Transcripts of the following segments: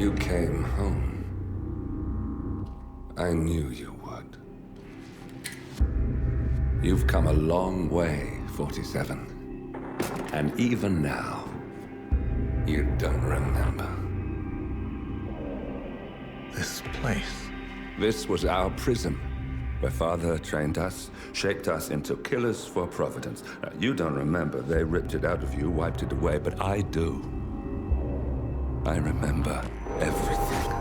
You came home. I knew you would. You've come a long way, 47. And even now, you don't remember. This place. This was our prison, where Father trained us, shaped us into killers for Providence. Now, you don't remember. They ripped it out of you, wiped it away, but I do. I remember everything.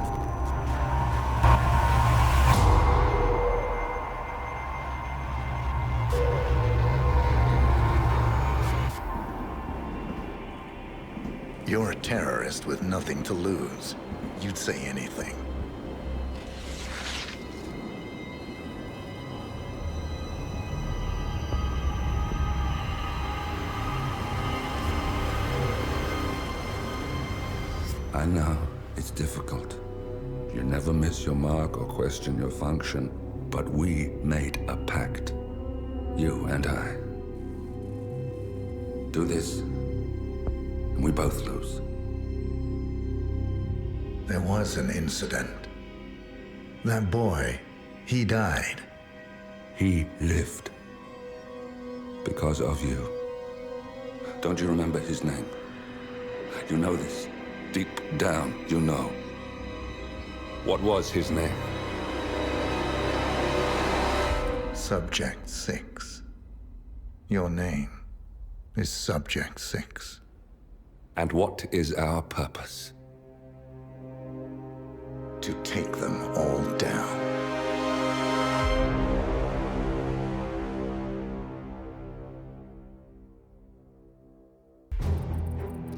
You're a terrorist with nothing to lose. You'd say anything. I know, it's difficult. You never miss your mark or question your function, but we made a pact. You and I. Do this, and we both lose. There was an incident. That boy, he died. He lived. Because of you. Don't you remember his name? You know this. Deep down, you know. What was his name? Subject 6. Your name is Subject 6. And what is our purpose? To take them all down.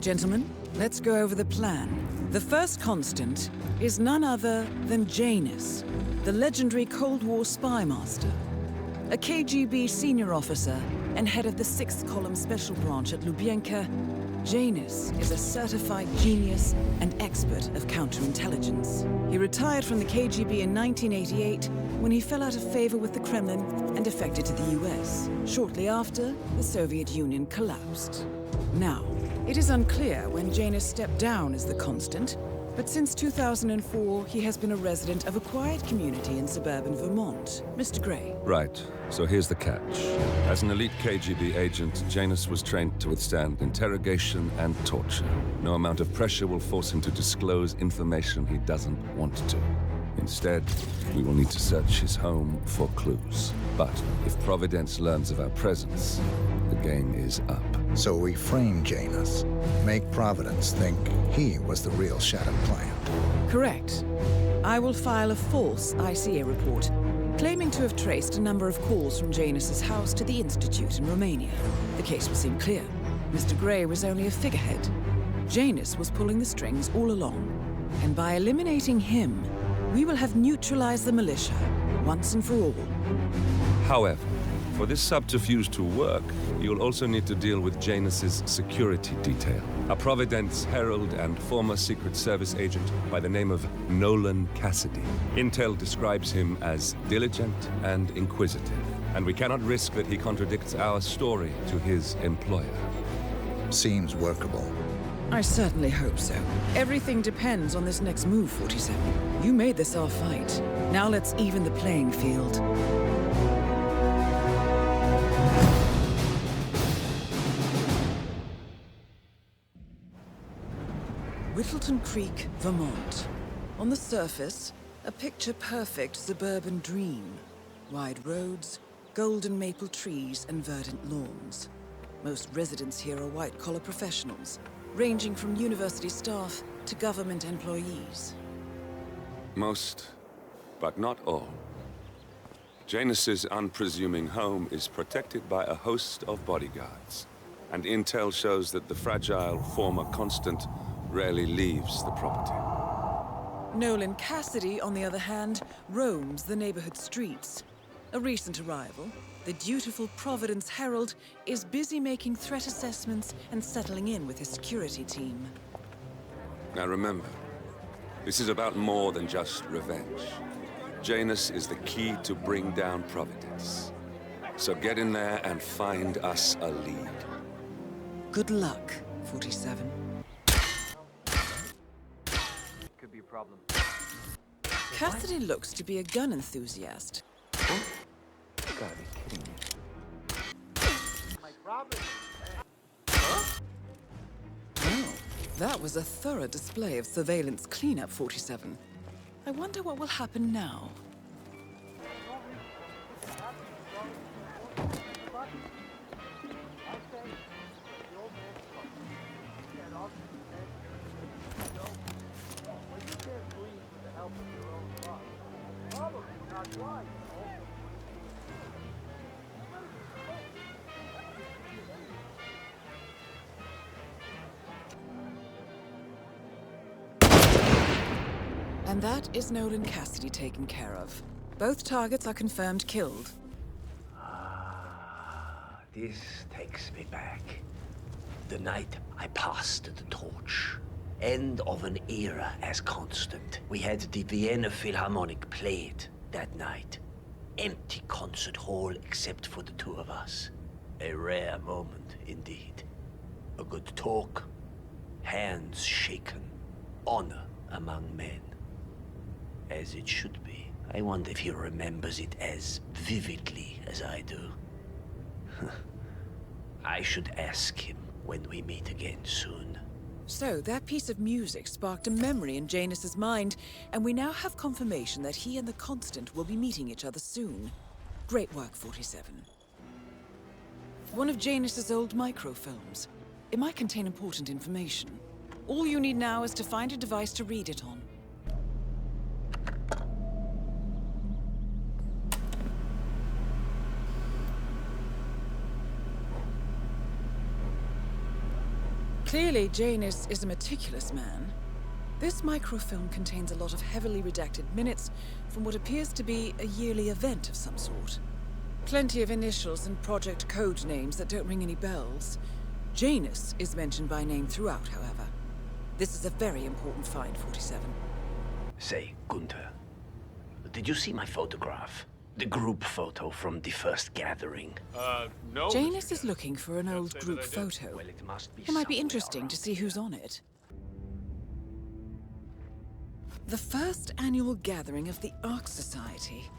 Gentlemen, let's go over the plan. The first constant is none other than Janus, the legendary Cold War spy master, a KGB senior officer and head of the 6th Column Special Branch at Lubyanka. Janus is a certified genius and expert of counterintelligence. He retired from the KGB in 1988 when he fell out of favor with the Kremlin and defected to the US. Shortly after, the Soviet Union collapsed. Now, it is unclear when Janus stepped down as the constant, but since 2004, he has been a resident of a quiet community in suburban Vermont. Mr. Gray. Right. So here's the catch. As an elite KGB agent, Janus was trained to withstand interrogation and torture. No amount of pressure will force him to disclose information he doesn't want to. Instead, we will need to search his home for clues. But if Providence learns of our presence, the game is up. So we frame Janus, make Providence think he was the real Shattered client. Correct. I will file a false ICA report, claiming to have traced a number of calls from Janus's house to the Institute in Romania. The case will seem clear. Mr. Gray was only a figurehead. Janus was pulling the strings all along. And by eliminating him, we will have neutralized the militia, once and for all. However, for this subterfuge to work, you'll also need to deal with Janus's security detail. A Providence herald and former Secret Service agent by the name of Nolan Cassidy. Intel describes him as diligent and inquisitive, and we cannot risk that he contradicts our story to his employer. Seems workable. I certainly hope so. Everything depends on this next move, 47. You made this our fight. Now let's even the playing field. Whittleton Creek, Vermont. On the surface, a picture-perfect suburban dream. Wide roads, golden maple trees, and verdant lawns. Most residents here are white-collar professionals, ranging from university staff to government employees. Most, but not all. Janus's unpresuming home is protected by a host of bodyguards, and intel shows that the fragile former constant rarely leaves the property. Nolan Cassidy, on the other hand, roams the neighborhood streets. A recent arrival, the dutiful Providence Herald is busy making threat assessments and settling in with his security team. Now remember, this is about more than just revenge. Janus is the key to bring down Providence. So get in there and find us a lead. Good luck, 47. Could be problem. Cassidy looks to be a gun enthusiast. You gotta be kidding me. My problem. Oh, that was a thorough display of surveillance cleanup, 47. I wonder what will happen now. And that is Nolan Cassidy taken care of. Both targets are confirmed killed. This takes me back. The night I passed the torch. End of an era as constant. We had the Vienna Philharmonic played that night. Empty concert hall except for the two of us. A rare moment indeed. A good talk, hands shaken, honor among men. As it should be. I wonder if he remembers it as vividly as I do. I should ask him when we meet again soon. So, that piece of music sparked a memory in Janus's mind, and we now have confirmation that he and the Constant will be meeting each other soon. Great work, 47. One of Janus's old microfilms. It might contain important information. All you need now is to find a device to read it on. Clearly, Janus is a meticulous man. This microfilm contains a lot of heavily redacted minutes from what appears to be a yearly event of some sort. Plenty of initials and project code names that don't ring any bells. Janus is mentioned by name throughout, however. This is a very important find, 47. Say, Gunther, did you see my photograph? The group photo from the first gathering. No. Janus is looking for an old group photo. Well, it must be It might be somewhere interesting around to see here. who's on it. The first annual gathering of the Ark Society.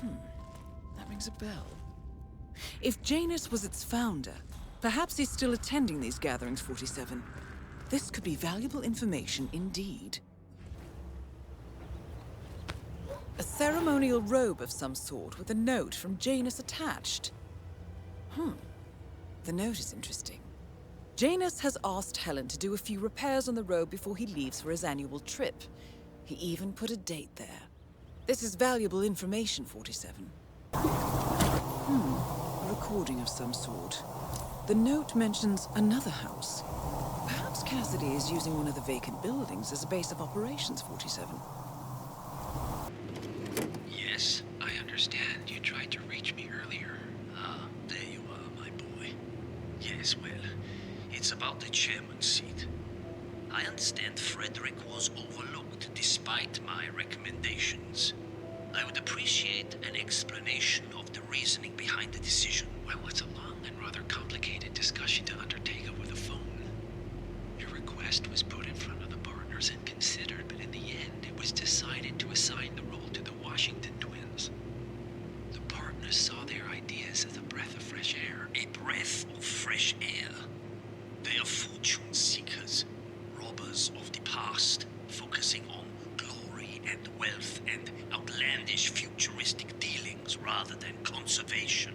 That rings a bell. If Janus was its founder, perhaps he's still attending these gatherings, 47. This could be valuable information indeed. A ceremonial robe of some sort with a note from Janus attached. The note is interesting. Janus has asked Helen to do a few repairs on the robe before he leaves for his annual trip. He even put a date there. This is valuable information, 47. A recording of some sort. The note mentions another house. Perhaps Cassidy is using one of the vacant buildings as a base of operations, 47. Yes, I understand. You tried to reach me earlier. Ah, there you are, my boy. Yes, well, it's about the chairman's seat. I understand Frederick was overlooked despite my recommendations. I would appreciate an explanation of the reasoning behind the decision. Well, it's a long and rather complicated discussion to undertake over the phone. Your request was put in front of the partners and considered, but in the end, it was decided to assign the role to the Washington twins. The partners saw their ideas as a breath of fresh air. A breath of fresh air. They are fortune seekers, robbers of the past, focusing on glory and wealth and outlandish futuristic dealings rather than conservation.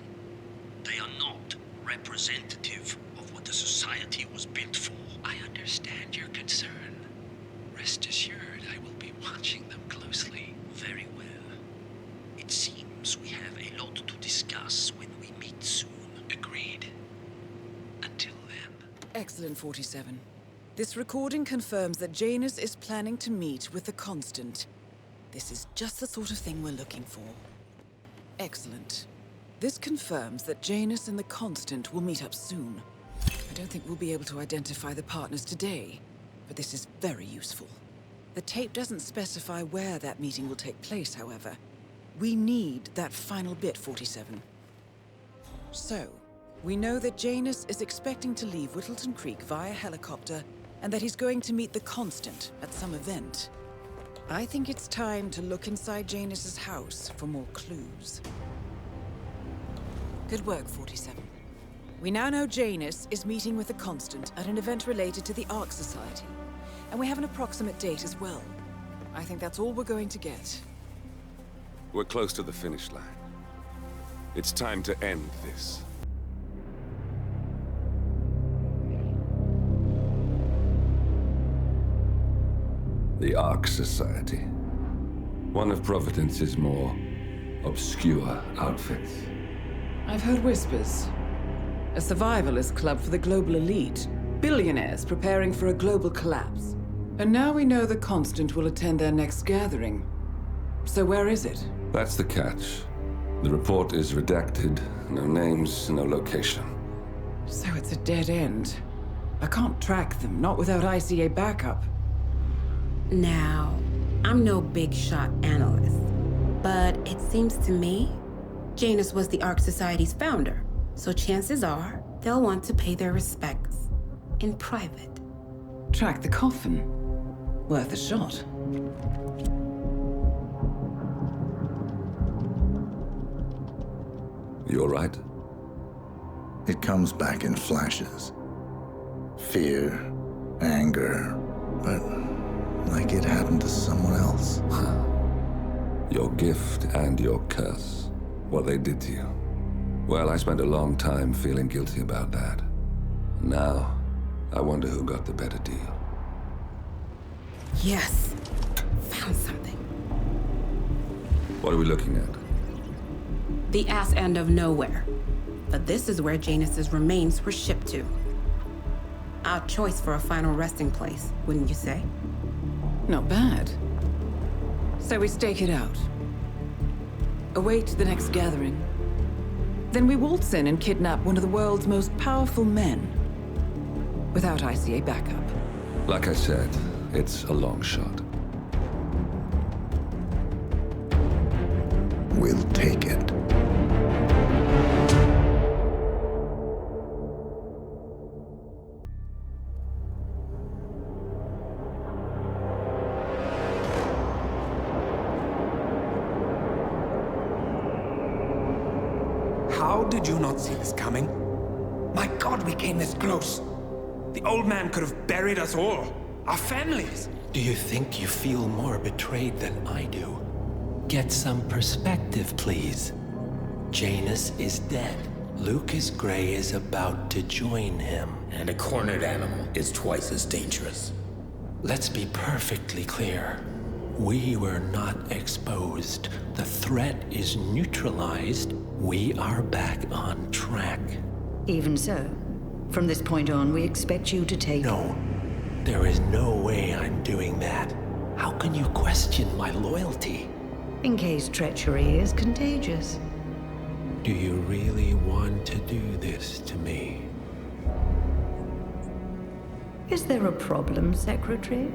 They are not representative of what the society was built for. I understand your concern. Rest assured, I will be watching them closely. Very well. It seems we have a lot to discuss when we meet soon. Agreed. Until then. Excellent, 47. This recording confirms that Janus is planning to meet with the Constant. This is just the sort of thing we're looking for. Excellent. This confirms that Janus and the Constant will meet up soon. I don't think we'll be able to identify the partners today, but this is very useful. The tape doesn't specify where that meeting will take place, however. We need that final bit, 47. So, we know that Janus is expecting to leave Whittleton Creek via helicopter, and that he's going to meet the Constant at some event. I think it's time to look inside Janus's house for more clues. Good work, 47. We now know Janus is meeting with the Constant at an event related to the Ark Society. And we have an approximate date as well. I think that's all we're going to get. We're close to the finish line. It's time to end this. The Ark Society. One of Providence's more obscure outfits. I've heard whispers. A survivalist club for the global elite. Billionaires preparing for a global collapse. And now we know the Constant will attend their next gathering. So where is it? That's the catch. The report is redacted. No names, no location. So it's a dead end. I can't track them, not without ICA backup. Now, I'm no big shot analyst, but it seems to me Janus was the Ark Society's founder, so chances are they'll want to pay their respects in private. Track the coffin. Worth a shot. You all right? It comes back in flashes. Fear, anger, but like it happened to someone else. Your gift and your curse. What they did to you. Well, I spent a long time feeling guilty about that. Now, I wonder who got the better deal. Yes, found something. What are we looking at? The ass end of nowhere. But this is where Janus's remains were shipped to. Our choice for a final resting place, wouldn't you say? Not bad. So we stake it out. Await the next gathering. Then we waltz in and kidnap one of the world's most powerful men. Without ICA backup. Like I said, it's a long shot. We'll take it. How did you not see this coming? My God, we came this close. The old man could have buried us all. Our families. Do you think you feel more betrayed than I do? Get some perspective, please. Janus is dead. Lucas Gray is about to join him. And a cornered animal is twice as dangerous. Let's be perfectly clear. We were not exposed. The threat is neutralized. We are back on track. Even so, from this point on, we expect you to take... No, there is no way I'm doing that. How can you question my loyalty? In case treachery is contagious. Do you really want to do this to me? Is there a problem, Secretary?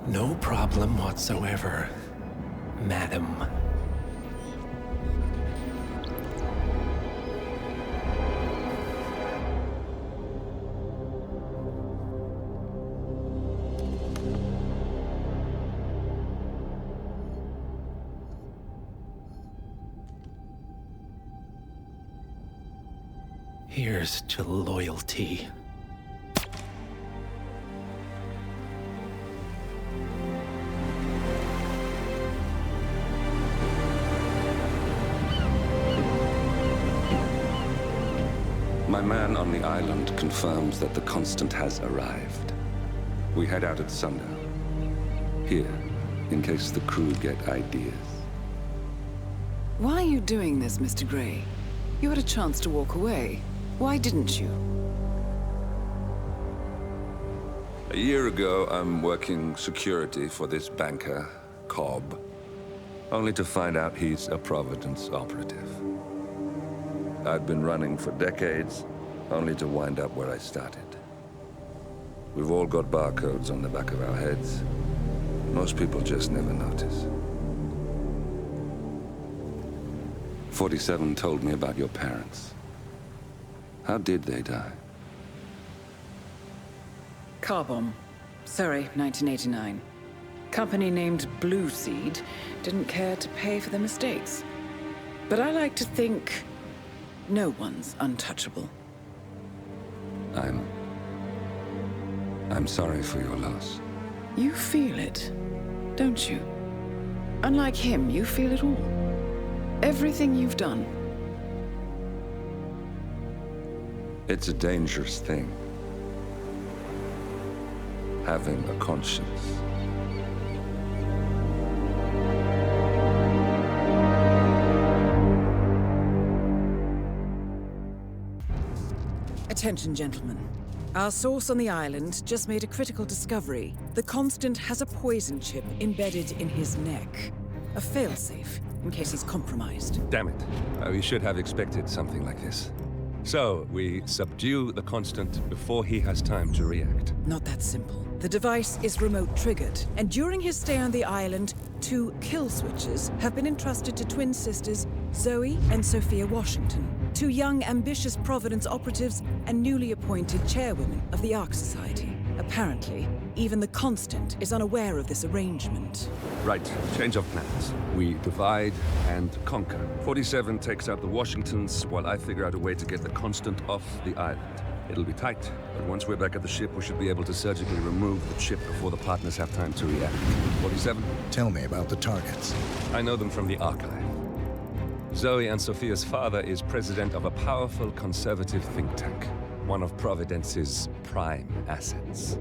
No problem whatsoever, Madam. Here's to loyalty. My man on the island confirms that the Constant has arrived. We head out at sundown. Here, in case the crew get ideas. Why are you doing this, Mr. Gray? You had a chance to walk away. Why didn't you? A year ago, I'm working security for this banker, Cobb, only to find out he's a Providence operative. I'd been running for decades, only to wind up where I started. We've all got barcodes on the back of our heads. Most people just never notice. 47 told me about your parents. How did they die? Car bomb. Surrey, 1989. Company named Blue Seed didn't care to pay for the mistakes. But I like to think no one's untouchable. I'm sorry for your loss. You feel it, don't you? Unlike him, you feel it all. Everything you've done. It's a dangerous thing. Having a conscience. Attention, gentlemen. Our source on the island just made a critical discovery. The Constant has a poison chip embedded in his neck. A failsafe, in case he's compromised. Damn it. We should have expected something like this. So, we subdue the Constant before he has time to react. Not that simple. The device is remote triggered, and during his stay on the island, 2 kill switches have been entrusted to twin sisters Zoe and Sophia Washington, 2 young, ambitious Providence operatives and newly appointed chairwomen of the Ark Society. Apparently, even the Constant is unaware of this arrangement. Right, change of plans. We divide and conquer. 47 takes out the Washingtons, while I figure out a way to get the Constant off the island. It'll be tight, but once we're back at the ship, we should be able to surgically remove the chip before the partners have time to react. 47? Tell me about the targets. I know them from the archive. Zoe and Sophia's father is president of a powerful conservative think tank, one of Providence's prime assets.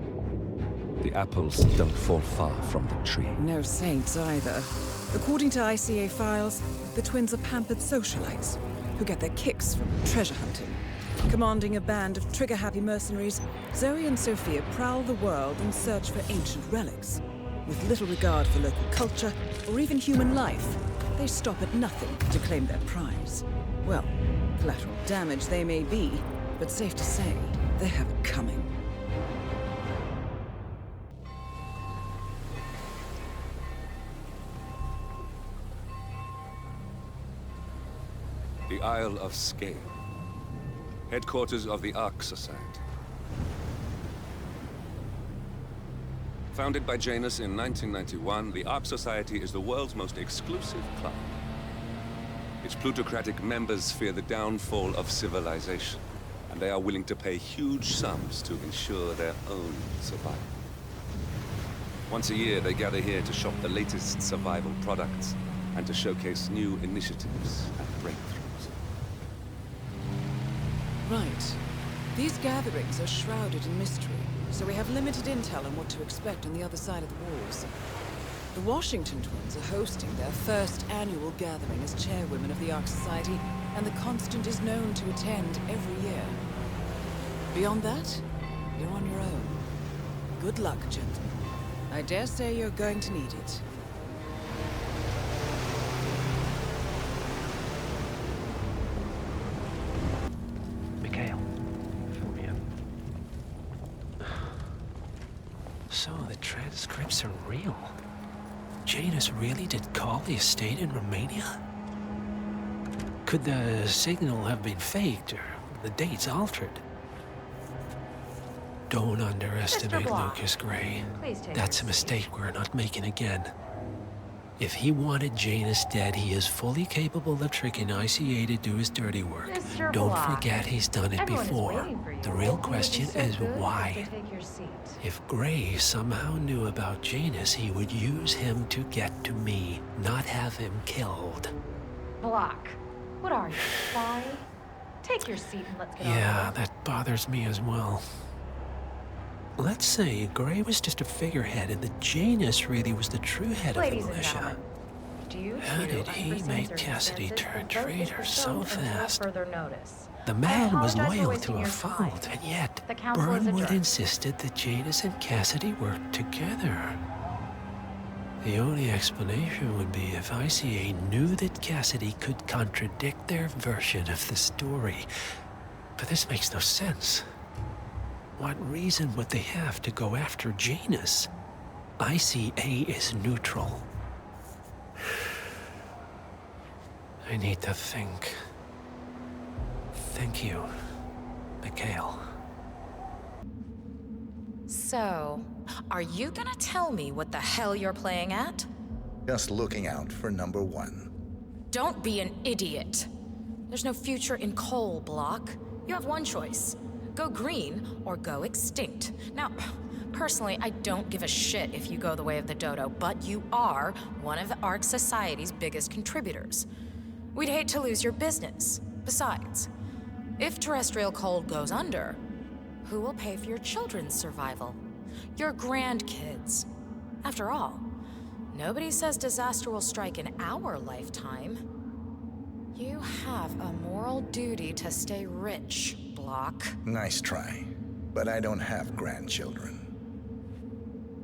The apples don't fall far from the tree. No saints either. According to ICA files, the twins are pampered socialites who get their kicks from treasure hunting. Commanding a band of trigger-happy mercenaries, Zoe and Sophia prowl the world in search for ancient relics. With little regard for local culture or even human life, they stop at nothing to claim their prize. Well, collateral damage they may be, but safe to say, they have it coming. The Isle of Skye, headquarters of the Ark Society. Founded by Janus in 1991, the Ark Society is the world's most exclusive club. Its plutocratic members fear the downfall of civilization, and they are willing to pay huge sums to ensure their own survival. Once a year, they gather here to shop the latest survival products and to showcase new initiatives and breakthroughs. Right. These gatherings are shrouded in mystery, so we have limited intel on what to expect on the other side of the walls. The Washington twins are hosting their first annual gathering as chairwomen of the Ark Society, and the Constant is known to attend every year. Beyond that, you're on your own. Good luck, gentlemen. I dare say you're going to need it. So the transcripts are real. Janus really did call the estate in Romania? Could the signal have been faked or the dates altered? Don't underestimate Lucas Gray. That's a mistake we're not making again. If he wanted Janus dead, he is fully capable of tricking ICA to do his dirty work. Don't forget he's done it before. The real question is why. If Gray somehow knew about Janus, he would use him to get to me, not have him killed. Block. What are you, spy? Take your seat and let's get on. Yeah, that bothers me as well. Let's say Gray was just a figurehead and that Janus really was the true head of the militia. How did he make Cassidy turn traitor so fast? The man was loyal to a fault, and yet Burnwood insisted that Janus and Cassidy worked together. The only explanation would be if ICA knew that Cassidy could contradict their version of the story. But this makes no sense. What reason would they have to go after Janus? ICA is neutral. I need to think. Thank you, Mikhail. So, are you gonna tell me what the hell you're playing at? Just looking out for number one. Don't be an idiot. There's no future in coal, Block. You have one choice. Go green or go extinct. Now, personally, I don't give a shit if you go the way of the dodo, but you are one of the Ark Society's biggest contributors. We'd hate to lose your business. Besides, if terrestrial coal goes under, who will pay for your children's survival? Your grandkids. After all, nobody says disaster will strike in our lifetime. You have a moral duty to stay rich, Block. Nice try, but I don't have grandchildren.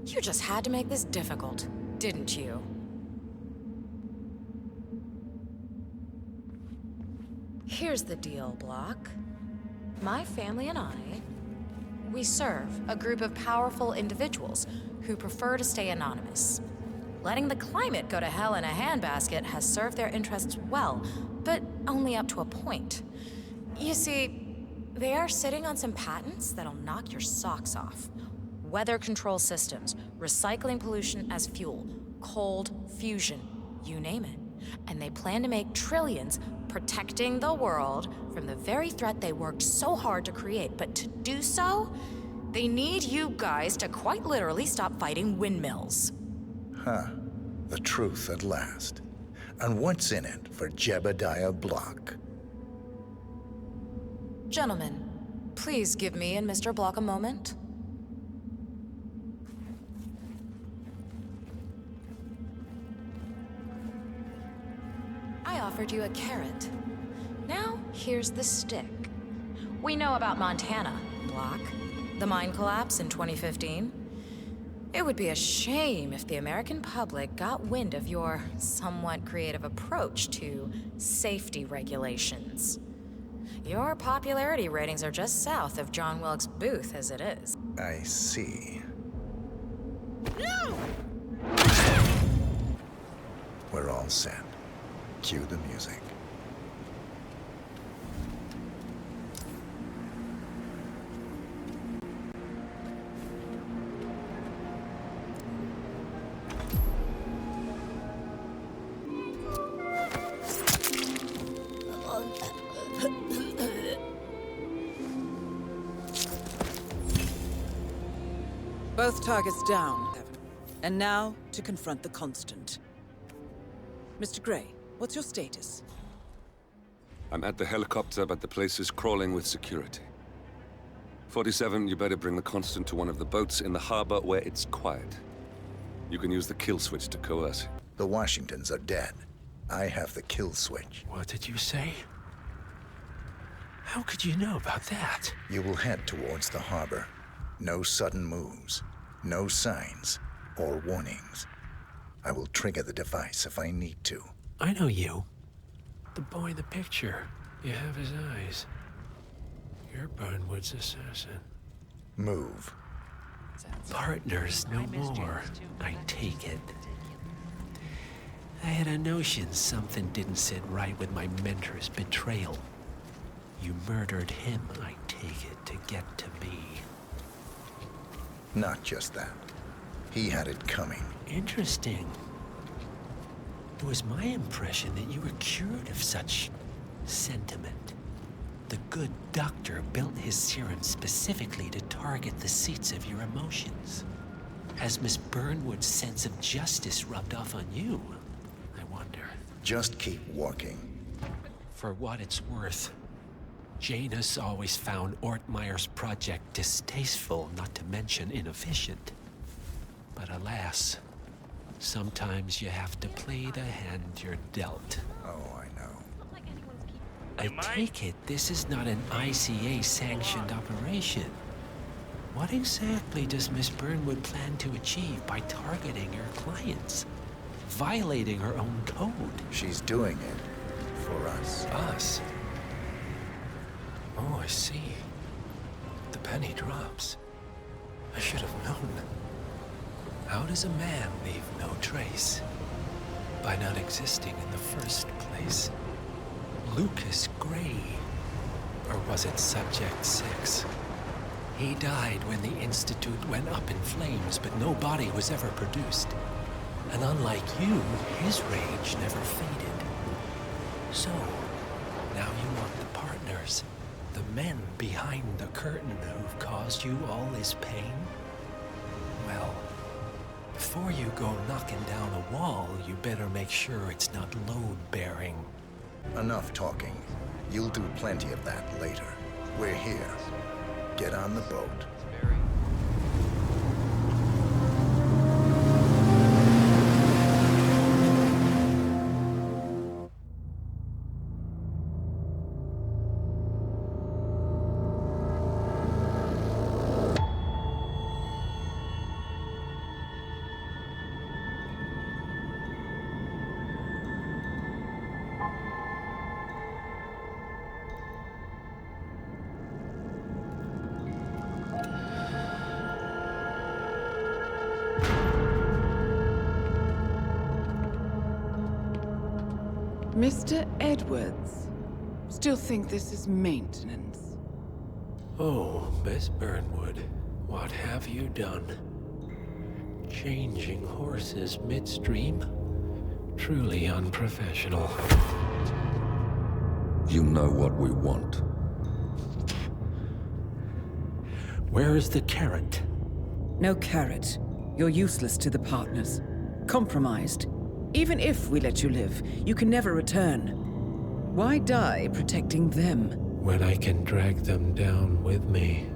You just had to make this difficult, didn't you? Here's the deal, Block. My family and I, we serve a group of powerful individuals who prefer to stay anonymous. Letting the climate go to hell in a handbasket has served their interests well, but only up to a point. You see, they are sitting on some patents that'll knock your socks off. Weather control systems, recycling pollution as fuel, cold fusion, you name it. And they plan to make trillions protecting the world from the very threat they worked so hard to create. But to do so, they need you guys to quite literally stop fighting windmills. Huh. The truth at last. And what's in it for Jebediah Block? Gentlemen, please give me and Mr. Block a moment. I offered you a carrot. Now, here's the stick. We know about Montana, Block. The mine collapse in 2015. It would be a shame if the American public got wind of your somewhat creative approach to safety regulations. Your popularity ratings are just south of John Wilkes Booth as it is. I see. No! We're all set. Cue the music. Both targets down. And now, to confront the Constant. Mr. Gray, what's your status? I'm at the helicopter, but the place is crawling with security. 47, you better bring the Constant to one of the boats in the harbor where it's quiet. You can use the kill switch to coerce him. The Washingtons are dead. I have the kill switch. What did you say? How could you know about that? You will head towards the harbor. No sudden moves, no signs or warnings. I will trigger the device if I need to. I know you. The boy in the picture. You have his eyes. You're Burnwood's assassin. Move. Partners no more, I take it. I had a notion something didn't sit right with my mentor's betrayal. You murdered him, I take it, to get to me. Not just that. He had it coming. Interesting. It was my impression that you were cured of such sentiment. The good doctor built his serum specifically to target the seats of your emotions. Has Miss Burnwood's sense of justice rubbed off on you? I wonder. Just keep walking. For what it's worth, Janus always found Ortmeyer's project distasteful, not to mention inefficient. But alas, sometimes you have to play the hand you're dealt. Oh, I know. I take it this is not an ICA-sanctioned operation. What exactly does Miss Burnwood plan to achieve by targeting your clients? Violating her own code? She's doing it for us. Us? Oh, I see. The penny drops. I should have known. How does a man leave no trace? By not existing in the first place. Lucas Gray. Or was it Subject 6? He died when the Institute went up in flames, but no body was ever produced. And unlike you, his rage never faded. So, now you want the partners, the men behind the curtain who've caused you all this pain? Well, before you go knocking down a wall, you better make sure it's not load-bearing. Enough talking. You'll do plenty of that later. We're here. Get on the boat. Mr. Edwards, still think this is maintenance? Oh, Miss Burnwood, what have you done? Changing horses midstream? Truly unprofessional. You know what we want. Where is the carrot? No carrot. You're useless to the partners. Compromised. Even if we let you live, you can never return. Why die protecting them? When I can drag them down with me.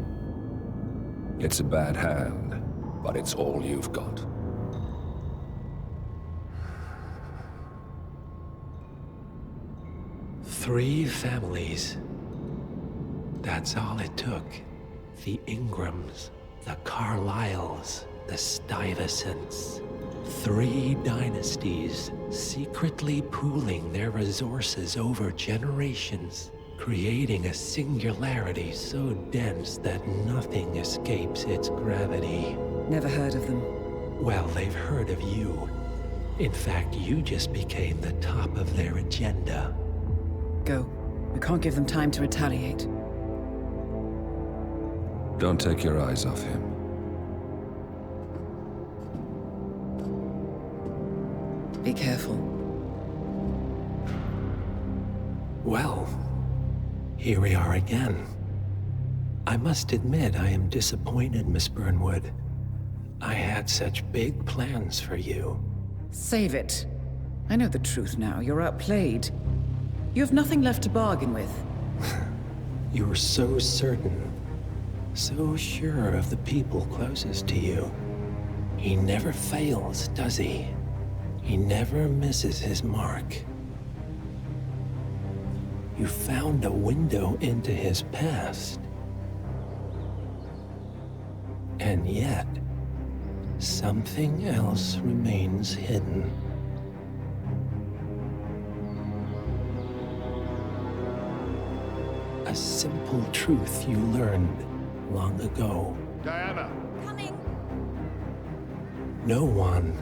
It's a bad hand, but it's all you've got. Three families. That's all it took. The Ingrams, the Carlyles, the Stuyvesants. 3 dynasties, secretly pooling their resources over generations, creating a singularity so dense that nothing escapes its gravity. Never heard of them. Well, they've heard of you. In fact, you just became the top of their agenda. Go. We can't give them time to retaliate. Don't take your eyes off him. Be careful. Well, here we are again. I must admit I am disappointed, Miss Burnwood. I had such big plans for you. Save it. I know the truth now. You're outplayed. You have nothing left to bargain with. You were so certain, so sure of the people closest to you. He never fails, does he? He never misses his mark. You found a window into his past. And yet, something else remains hidden. A simple truth you learned long ago. Diana! Coming. No one,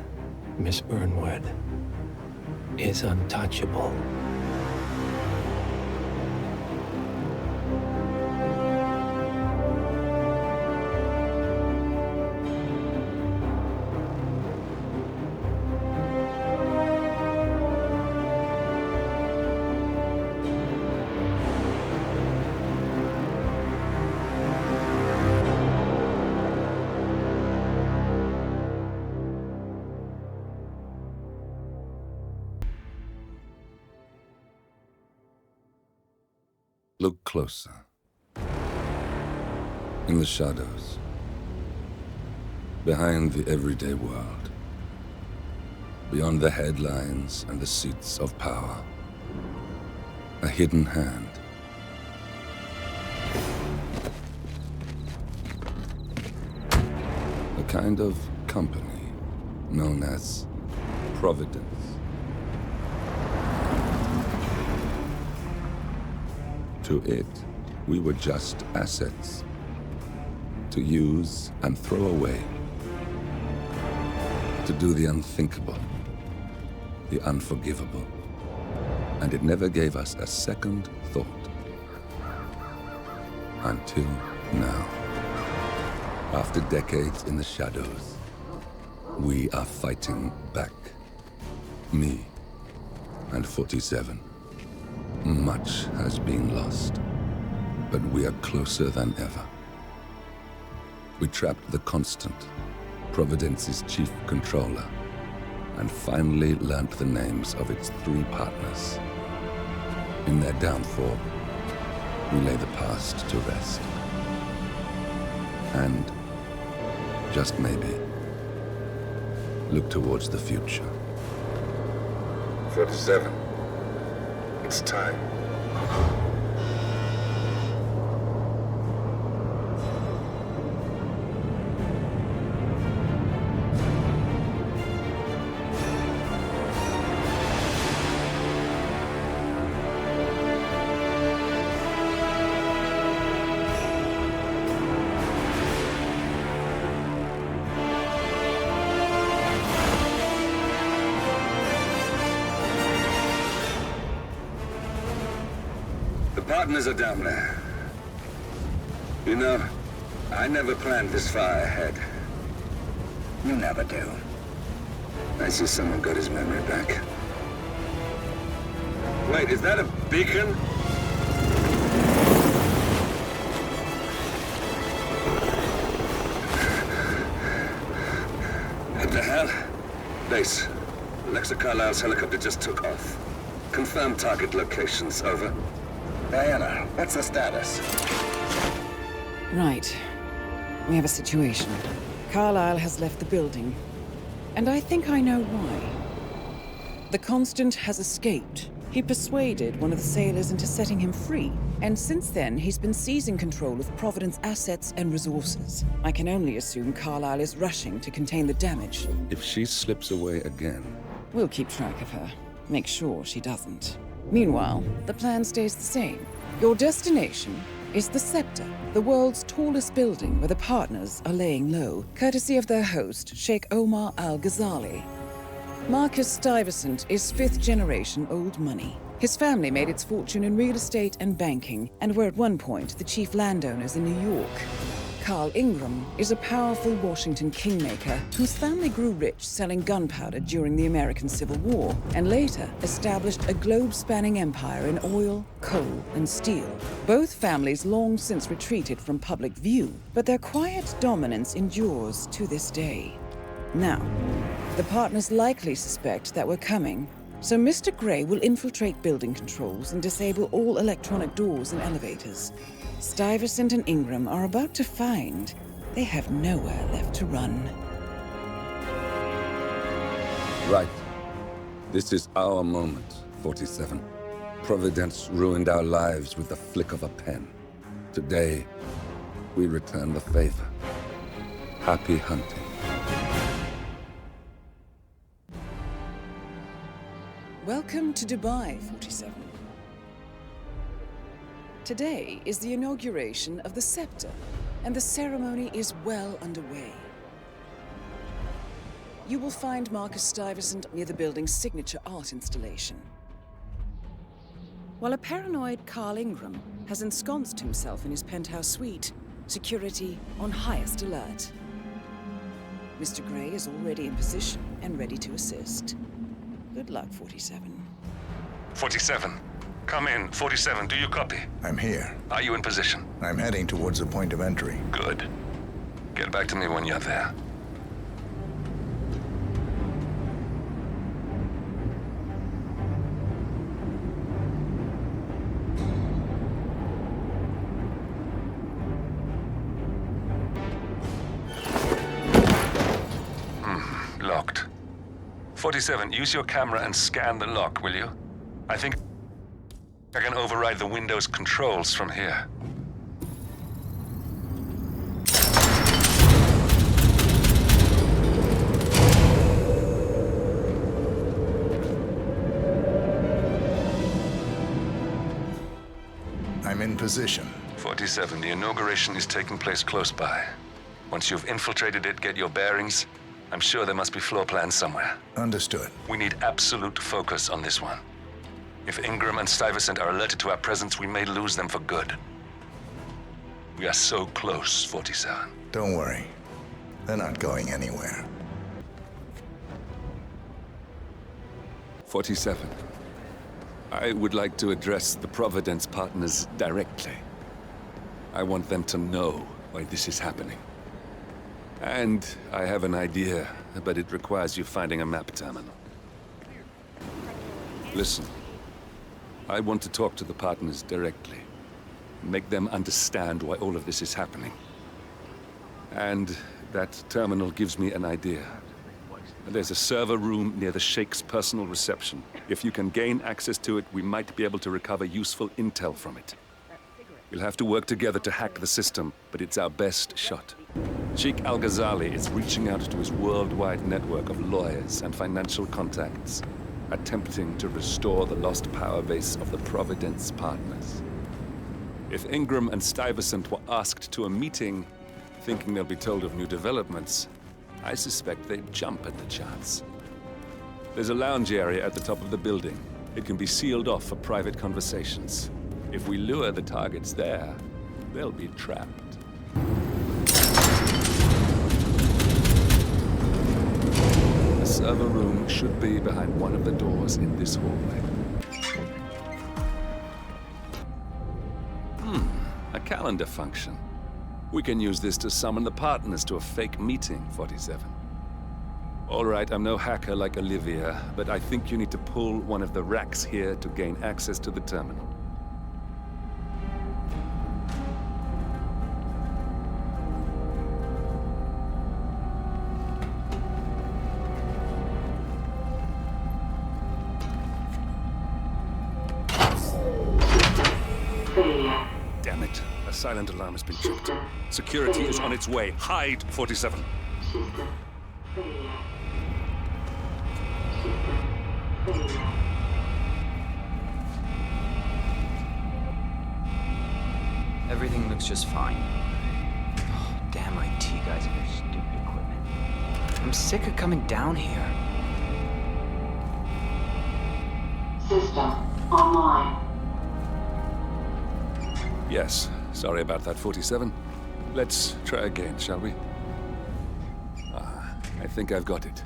Miss Burnwood, is untouchable. Look closer. In the shadows. Behind the everyday world. Beyond the headlines and the seats of power. A hidden hand. A kind of company known as Providence. To it, we were just assets. To use and throw away. To do the unthinkable. The unforgivable. And it never gave us a second thought. Until now. After decades in the shadows, we are fighting back. Me and 47. Much has been lost, but we are closer than ever. We trapped the Constant, Providence's chief controller, and finally learnt the names of its 3 partners. In their downfall, we lay the past to rest. And, just maybe, look towards the future. 47. It's time. Partners are down there. You know, I never planned this far ahead. You never do. I see someone got his memory back. Wait, is that a beacon? What the hell? Base. Alexa Carlisle's helicopter just took off. Confirm target locations, over. Diana, what's the status? Right. We have a situation. Carlisle has left the building. And I think I know why. The Constant has escaped. He persuaded one of the sailors into setting him free. And since then, he's been seizing control of Providence assets and resources. I can only assume Carlisle is rushing to contain the damage. If she slips away again... We'll keep track of her. Make sure she doesn't. Meanwhile, the plan stays the same. Your destination is the Scepter, the world's tallest building where the partners are laying low, courtesy of their host, Sheikh Omar Al-Ghazali. Marcus Stuyvesant is 5th-generation old money. His family made its fortune in real estate and banking, and were at one point the chief landowners in New York. Carl Ingram is a powerful Washington kingmaker whose family grew rich selling gunpowder during the American Civil War, and later established a globe-spanning empire in oil, coal, and steel. Both families long since retreated from public view, but their quiet dominance endures to this day. Now, the partners likely suspect that we're coming, so Mr. Gray will infiltrate building controls and disable all electronic doors and elevators. Stuyvesant and Ingram are about to find they have nowhere left to run. Right. This is our moment, 47. Providence ruined our lives with the flick of a pen. Today, we return the favor. Happy hunting. Welcome to Dubai, 47. Today is the inauguration of the Scepter, and the ceremony is well underway. You will find Marcus Stuyvesant near the building's signature art installation, while a paranoid Carl Ingram has ensconced himself in his penthouse suite, security on highest alert. Mr. Gray is already in position and ready to assist. Good luck, 47. 47. Come in. 47, do you copy? I'm here. Are you in position? I'm heading towards the point of entry. Good. Get back to me when you're there. Locked. 47, use your camera and scan the lock, will you? I think I can override the Windows controls from here. I'm in position. 47, the inauguration is taking place close by. Once you've infiltrated it, get your bearings. I'm sure there must be floor plans somewhere. Understood. We need absolute focus on this one. If Ingram and Stuyvesant are alerted to our presence, we may lose them for good. We are so close, 47. Don't worry. They're not going anywhere. 47. I would like to address the Providence partners directly. I want them to know why this is happening. And I have an idea, but it requires you finding a map terminal. Listen, I want to talk to the partners directly. Make them understand why all of this is happening. And that terminal gives me an idea. There's a server room near the Sheikh's personal reception. If you can gain access to it, we might be able to recover useful intel from it. We'll have to work together to hack the system, but it's our best shot. Sheikh Al-Ghazali is reaching out to his worldwide network of lawyers and financial contacts, attempting to restore the lost power base of the Providence partners. If Ingram and Stuyvesant were asked to a meeting, thinking they'll be told of new developments, I suspect they'd jump at the chance. There's a lounge area at the top of the building. It can be sealed off for private conversations. If we lure the targets there, they'll be trapped. The server room should be behind one of the doors in this hallway. A calendar function. We can use this to summon the partners to a fake meeting, 47. All right, I'm no hacker like Olivia, but I think you need to pull one of the racks here to gain access to the terminal. Damn it. A silent alarm has been tripped. Security is on its way. Hide, 47. Everything looks just fine. Oh, damn IT guys and their stupid equipment. I'm sick of coming down here. System online. Yes, sorry about that, 47. Let's try again, shall we? I think I've got it.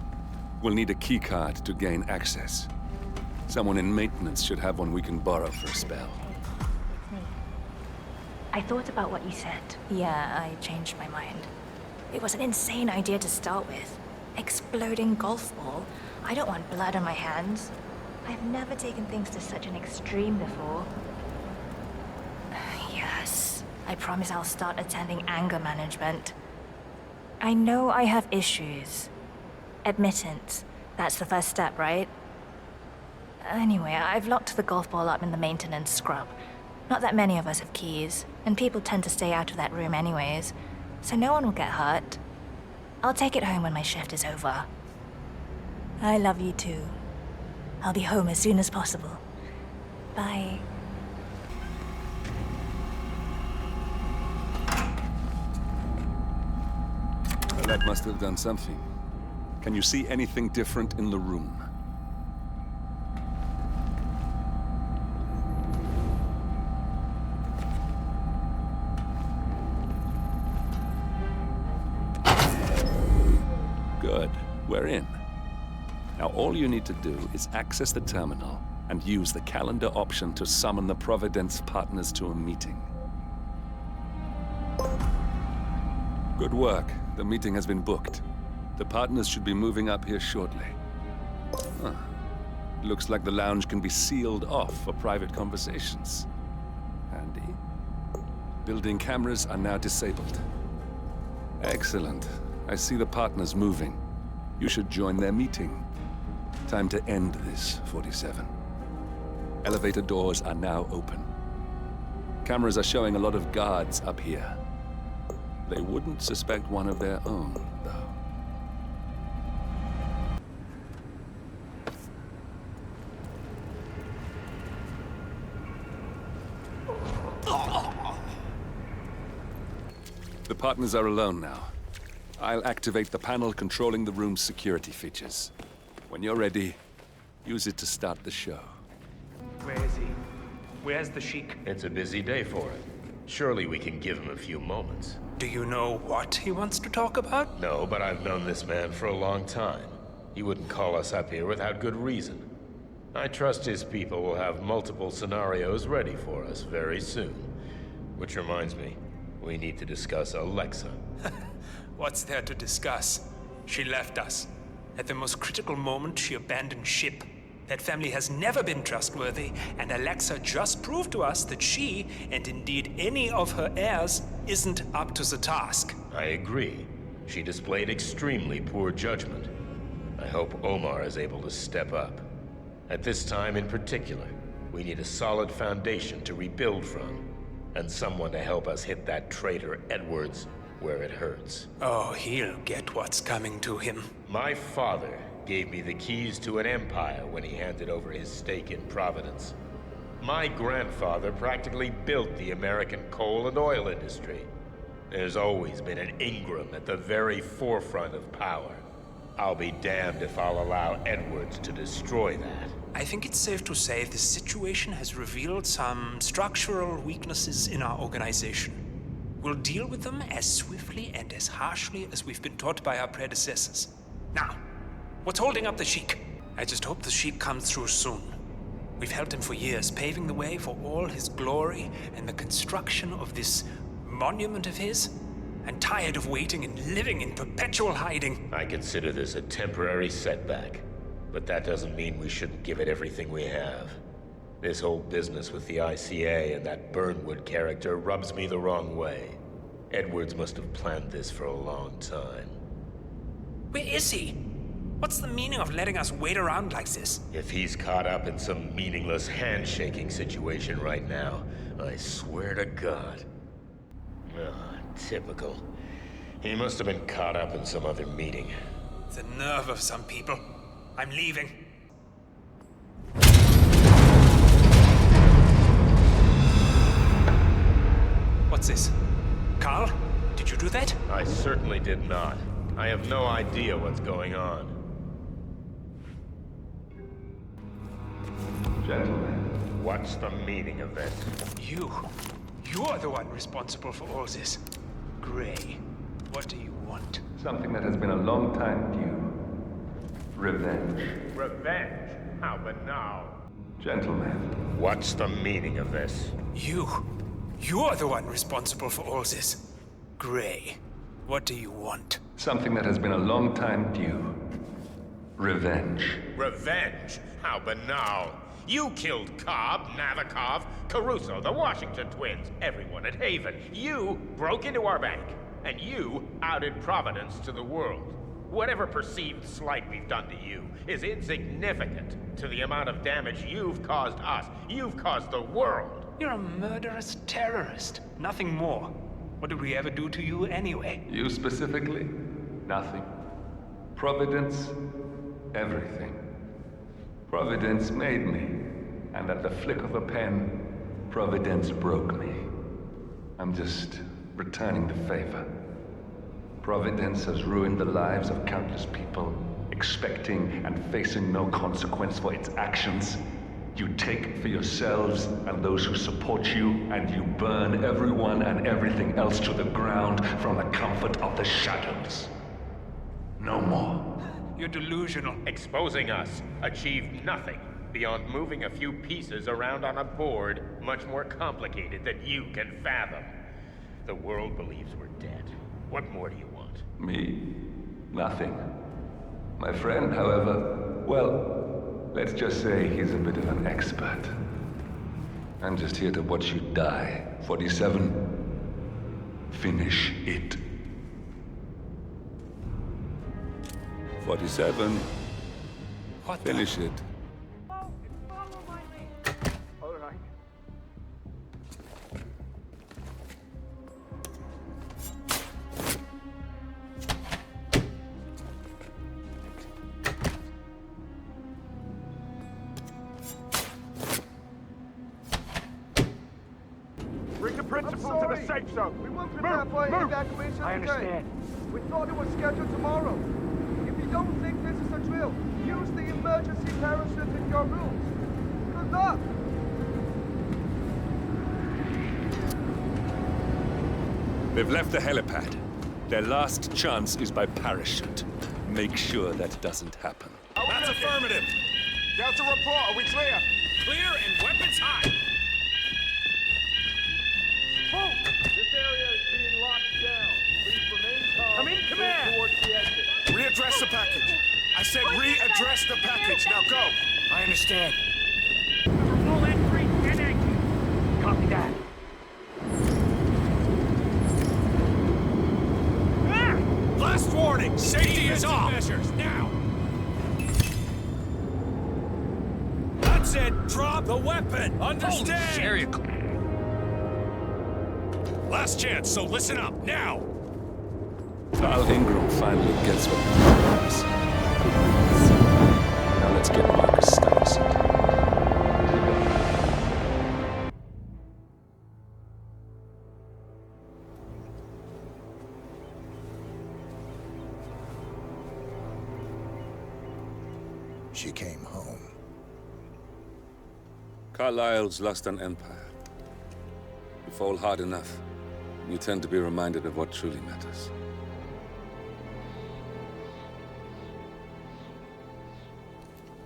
We'll need a keycard to gain access. Someone in maintenance should have one we can borrow for a spell. It's me. I thought about what you said. Yeah, I changed my mind. It was an insane idea to start with. Exploding golf ball. I don't want blood on my hands. I've never taken things to such an extreme before. Yes, I promise I'll start attending anger management. I know I have issues. Admittance. That's the first step, right? Anyway, I've locked the golf ball up in the maintenance scrub. Not that many of us have keys, and people tend to stay out of that room anyways, so no one will get hurt. I'll take it home when my shift is over. I love you too. I'll be home as soon as possible. Bye. Well, that must have done something. Can you see anything different in the room? Good. We're in. Now all you need to do is access the terminal and use the calendar option to summon the Providence partners to a meeting. Good work. The meeting has been booked. The partners should be moving up here shortly. Huh. Looks like the lounge can be sealed off for private conversations. Handy. Building cameras are now disabled. Excellent. I see the partners moving. You should join their meeting. Time to end this, 47. Elevator doors are now open. Cameras are showing a lot of guards up here. They wouldn't suspect one of their own, though. The partners are alone now. I'll activate the panel controlling the room's security features. When you're ready, use it to start the show. Where is he? Where's the Sheik? It's a busy day for him. Surely we can give him a few moments. Do you know what he wants to talk about? No, but I've known this man for a long time. He wouldn't call us up here without good reason. I trust his people will have multiple scenarios ready for us very soon. Which reminds me, we need to discuss Alexa. What's there to discuss? She left us. At the most critical moment, she abandoned ship. That family has never been trustworthy, and Alexa just proved to us that she, and indeed any of her heirs, isn't up to the task. I agree. She displayed extremely poor judgment. I hope Omar is able to step up. At this time in particular, we need a solid foundation to rebuild from, and someone to help us hit that traitor Edwards where it hurts. Oh, he'll get what's coming to him. My father gave me the keys to an empire when he handed over his stake in Providence. My grandfather practically built the American coal and oil industry. There's always been an Ingram at the very forefront of power. I'll be damned if I'll allow Edwards to destroy that. I think it's safe to say this situation has revealed some structural weaknesses in our organization. We'll deal with them as swiftly and as harshly as we've been taught by our predecessors. Now, what's holding up the Sheik? I just hope the Sheik comes through soon. We've helped him for years, paving the way for all his glory and the construction of this monument of his. I'm tired of waiting and living in perpetual hiding. I consider this a temporary setback, but that doesn't mean we shouldn't give it everything we have. This whole business with the ICA and that Burnwood character rubs me the wrong way. Edwards must have planned this for a long time. Where is he? What's the meaning of letting us wait around like this? If he's caught up in some meaningless handshaking situation right now, I swear to God. Ah, typical. He must have been caught up in some other meeting. The nerve of some people. I'm leaving. What's this? Carl? Did you do that? I certainly did not. I have no idea what's going on. Gentlemen. What's the meaning of this? You're the one responsible for all this. Gray, what do you want? Something that has been a long time due. Revenge. Revenge? How banal. Gentlemen. What's the meaning of this? You're the one responsible for all this. Gray, what do you want? Something that has been a long time due. Revenge. Revenge? How banal. You killed Cobb, Navikov, Caruso, the Washington twins, everyone at Haven. You broke into our bank, and you outed Providence to the world. Whatever perceived slight we've done to you is insignificant to the amount of damage you've caused us. You've caused the world. You're a murderous terrorist, nothing more. What did we ever do to you anyway? You specifically? Nothing. Providence? Everything. Providence made me, and at the flick of a pen, Providence broke me. I'm just returning the favor. Providence has ruined the lives of countless people, expecting and facing no consequence for its actions. You take for yourselves and those who support you, and you burn everyone and everything else to the ground from the comfort of the shadows. No more. You're delusional. Exposing us achieved nothing beyond moving a few pieces around on a board much more complicated than you can fathom. The world believes we're dead. What more do you want? Me? Nothing. My friend, however, well, let's just say he's a bit of an expert. I'm just here to watch you die. 47. Finish it. 47. Finish it. All right. Bring the principal to the safe zone. We weren't prepared for an evacuation I today. understand. We thought it was scheduled tomorrow. If you don't think this is a drill, use the emergency parachute in your rooms. Good luck! They've left the helipad. Their last chance is by parachute. Make sure that doesn't happen. That's affirmative. Delta report, are we clear? Clear and weapons high. This area is being locked down. Please remain calm. I'm in command. Towards the exit. Readdress the package. I said readdress the package. Now go. I understand. Full entry and exit. Copy that. Last warning. Safety is off. Measures now. That's it. Drop the weapon. Understand? Holy Last chance, so listen up, now! Carl Ingram finally gets what he wants. Now let's get Marcus Stuyvesant. She came home. Carlyle's lost an empire. You fall hard enough, you tend to be reminded of what truly matters.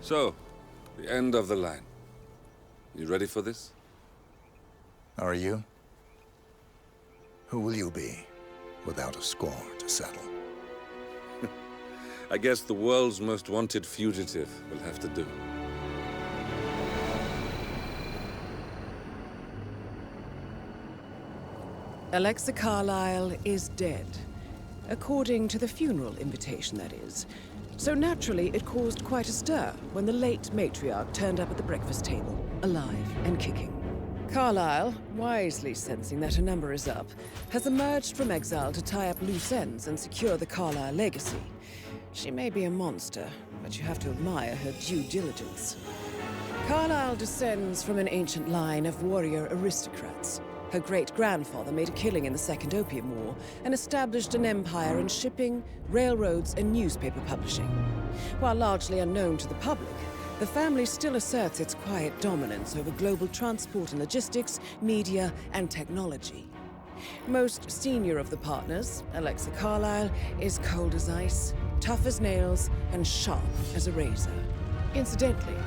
So, the end of the line. You ready for this? Are you? Who will you be, without a score to settle? I guess the world's most wanted fugitive will have to do. Alexa Carlyle is dead. According to the funeral invitation, that is. So naturally, it caused quite a stir when the late matriarch turned up at the breakfast table, alive and kicking. Carlyle, wisely sensing that her number is up, has emerged from exile to tie up loose ends and secure the Carlyle legacy. She may be a monster, but you have to admire her due diligence. Carlyle descends from an ancient line of warrior aristocrats. Her great-grandfather made a killing in the Second Opium War and established an empire in shipping, railroads, and newspaper publishing. While largely unknown to the public, the family still asserts its quiet dominance over global transport and logistics, media, and technology. Most senior of the partners, Alexa Carlyle, is cold as ice, tough as nails, and sharp as a razor. Incidentally,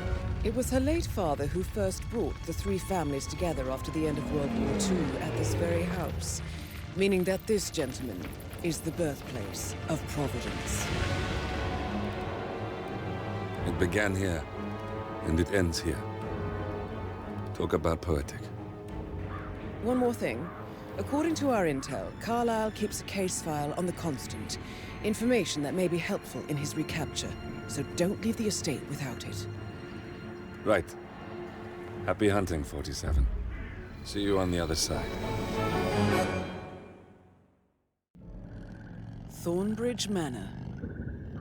it was her late father who first brought the three families together after the end of World War II at this very house, meaning that this gentleman is the birthplace of Providence. It began here, and it ends here. Talk about poetic. One more thing. According to our intel, Carlyle keeps a case file on the Constant. Information that may be helpful in his recapture, so don't leave the estate without it. Right. Happy hunting, 47. See you on the other side. Thornbridge Manor.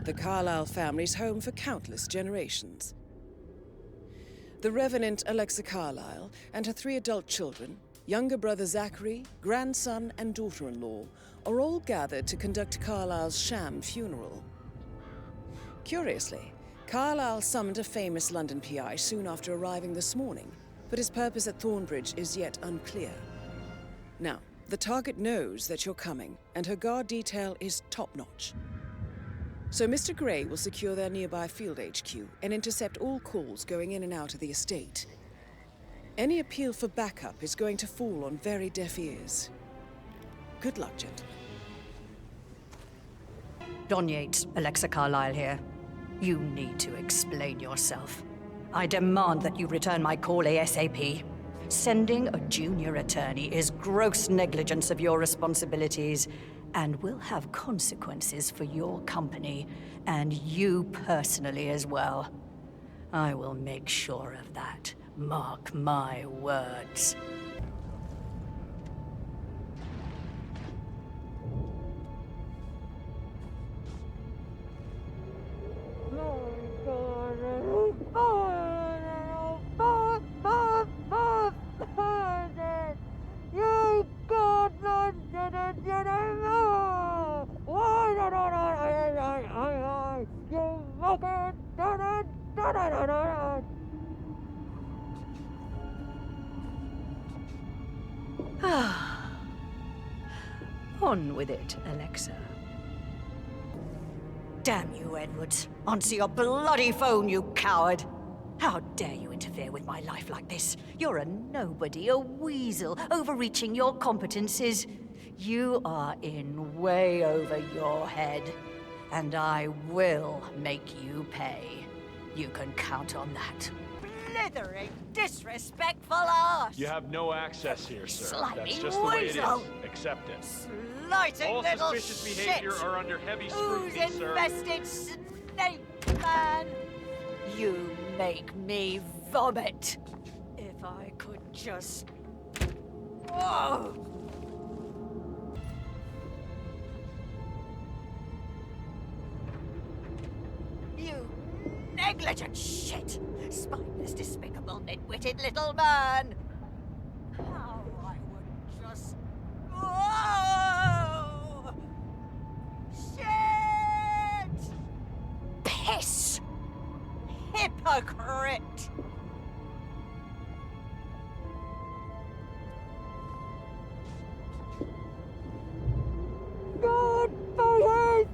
The Carlyle family's home for countless generations. The Revenant Alexa Carlyle and her 3 adult children, younger brother Zachary, grandson, and daughter-in-law, are all gathered to conduct Carlyle's sham funeral. Curiously, Carlyle summoned a famous London PI soon after arriving this morning, but his purpose at Thornbridge is yet unclear. Now, the target knows that you're coming, and her guard detail is top-notch. So Mr. Gray will secure their nearby field HQ and intercept all calls going in and out of the estate. Any appeal for backup is going to fall on very deaf ears. Good luck, gentlemen. Don Yates, Alexa Carlyle here. You need to explain yourself. I demand that you return my call ASAP. Sending a junior attorney is gross negligence of your responsibilities and will have consequences for your company and you personally as well. I will make sure of that. Mark my words. on with it, Alexa. Damn you, Edwards. Answer your bloody phone, you coward! How dare you interfere with my life like this? You're a nobody, a weasel, overreaching your competences. You are in way over your head, and I will make you pay. You can count on that. Blithering, disrespectful ass! You have no access here, sir. Slimy That's just the way it is. weasel. Accept it. Slighting All little suspicious shit. behavior are under heavy Who's scrutiny, sir. invested snake man? You make me vomit. If I could just... Oh! You negligent shit! Spineless, despicable, nitwitted little man! How I would just... Oh! Shit! Piss! Hypocrite! God, please!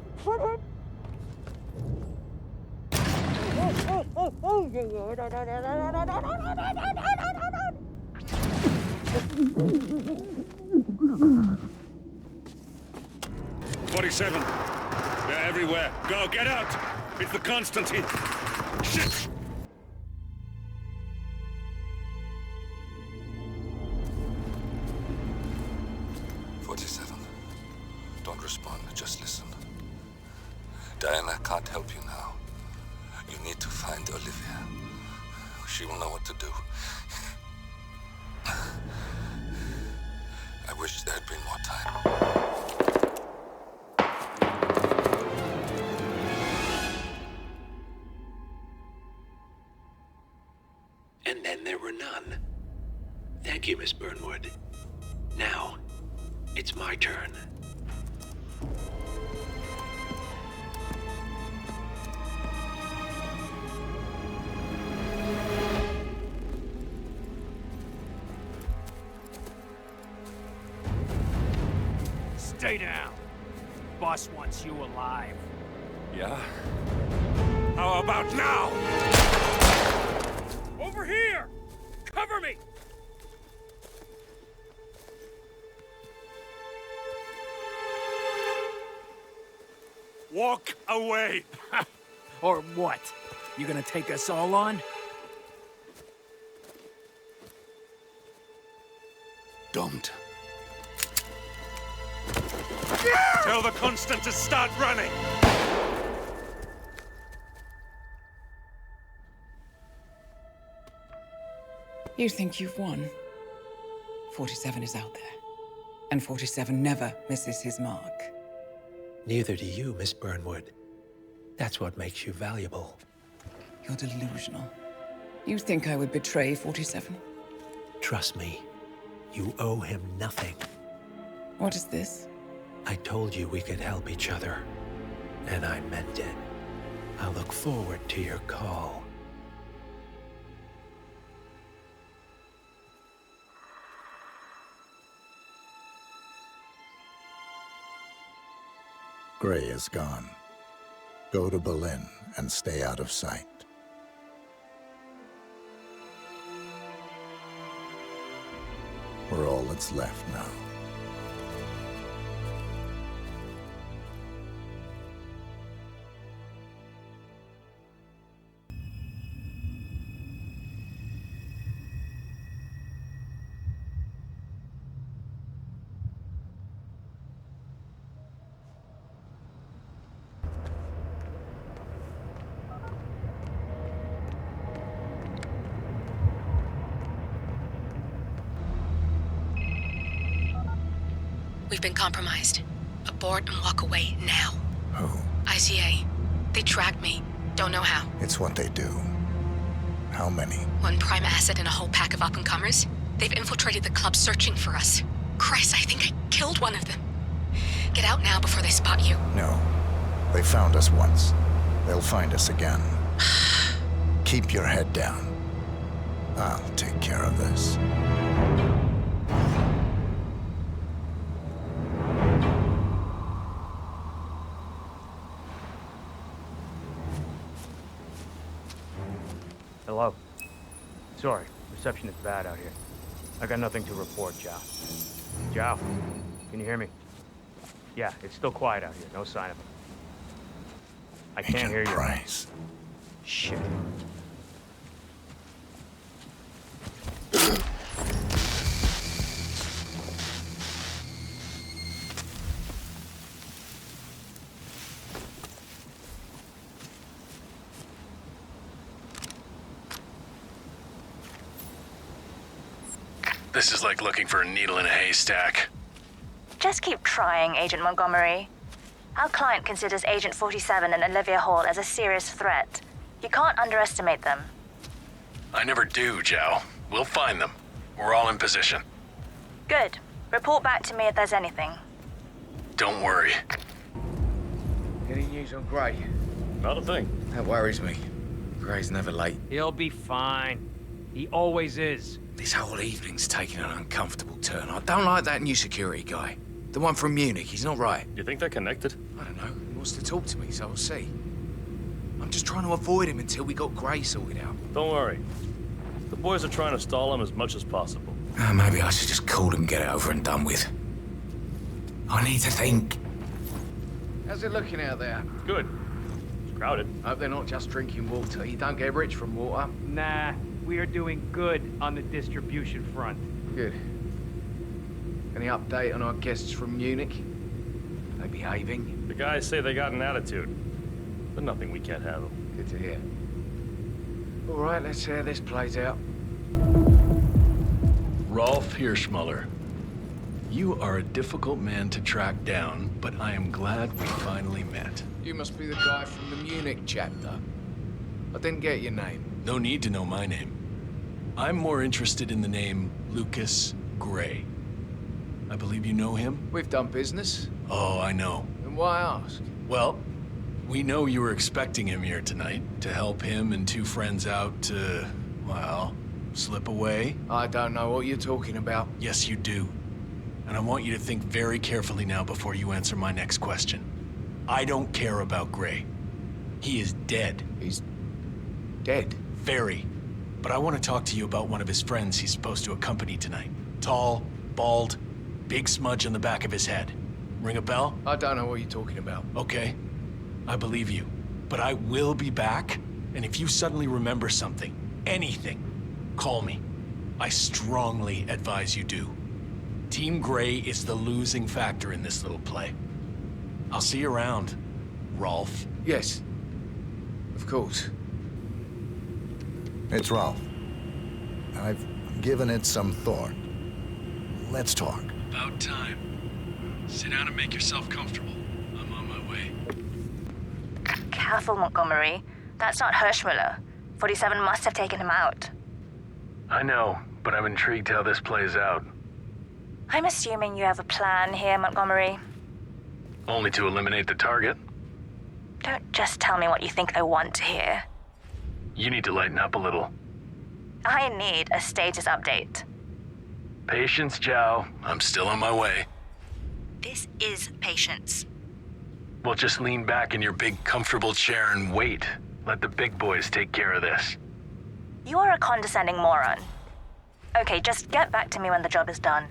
"47. They're everywhere. Go, get out! It's the Constantine. Shit! Don't respond, just listen. Diana can't help you now. You need to find Olivia. She will know what to do. I wish there had been more time. And then there were none. Thank you, Miss Burnwood. Now, it's my turn. Stay down. Boss wants you alive. Yeah? How about now? Over here! Cover me! Walk away! Or what? You gonna take us all on? Don't. Tell the Constant to start running! You think you've won? 47 is out there. And 47 never misses his mark. Neither do you, Miss Burnwood. That's what makes you valuable. You're delusional. You think I would betray 47? Trust me, you owe him nothing. What is this? I told you we could help each other, and I meant it. I'll look forward to your call. Gray is gone. Go to Berlin and stay out of sight. We're all that's left now. We've been compromised. Abort and walk away now. Who? ICA. They tracked me. Don't know how. It's what they do. How many? One prime asset and a whole pack of up-and-comers. They've infiltrated the club searching for us. Christ, I think I killed one of them. Get out now before they spot you. No. They found us once. They'll find us again. Keep your head down. I'll take care of this. Hello? Sorry, reception is bad out here. I got nothing to report, Zhao. Zhao, can you hear me? Yeah, it's still quiet out here. No sign of him. I can't hear you. Price. Shit. This is like looking for a needle in a haystack. Just keep trying, Agent Montgomery. Our client considers Agent 47 and Olivia Hall as a serious threat. You can't underestimate them. I never do, Zhao. We'll find them. We're all in position. Good. Report back to me if there's anything. Don't worry. Any news on Gray? Not a thing. That worries me. Gray's never late. He'll be fine. He always is. This whole evening's taking an uncomfortable turn. I don't like that new security guy. The one from Munich, he's not right. You think they're connected? I don't know. He wants to talk to me, so we'll see. I'm just trying to avoid him until we got Gray sorted out. Don't worry. The boys are trying to stall him as much as possible. Maybe I should just call him and get it over and done with. I need to think. How's it looking out there? Good. It's crowded. Hope they're not just drinking water. You don't get rich from water. Nah, we are doing good on the distribution front. Good. Any update on our guests from Munich? They behaving? The guys say they got an attitude, but nothing we can't handle. Good to hear. All right, let's see how this plays out. Rolf Hirschmuller. You are a difficult man to track down, but I am glad we finally met. You must be the guy from the Munich chapter. I didn't get your name. No need to know my name. I'm more interested in the name Lucas Gray. I believe you know him? We've done business. Oh, I know. And why ask? Well, we know you were expecting him here tonight to help him and two friends out to, well, slip away. I don't know what you're talking about. Yes, you do. And I want you to think very carefully now before you answer my next question. I don't care about Gray. He is dead. He's dead? Very. But I want to talk to you about one of his friends he's supposed to accompany tonight. Tall, bald, big smudge on the back of his head. Ring a bell? I don't know what you're talking about. Okay. I believe you. But I will be back, and if you suddenly remember something, anything, call me. I strongly advise you do. Team Gray is the losing factor in this little play. I'll see you around, Rolf. Yes. Of course. It's Rolf. I've given it some thought. Let's talk. About time. Sit down and make yourself comfortable. I'm on my way. Careful, Montgomery. That's not Hirschmuller. 47 must have taken him out. I know, but I'm intrigued how this plays out. I'm assuming you have a plan here, Montgomery. Only to eliminate the target. Don't just tell me what you think I want to hear. You need to lighten up a little. I need a status update. Patience, Zhao. I'm still on my way. This is patience. Well, just lean back in your big, comfortable chair and wait. Let the big boys take care of this. You are a condescending moron. Okay, just get back to me when the job is done.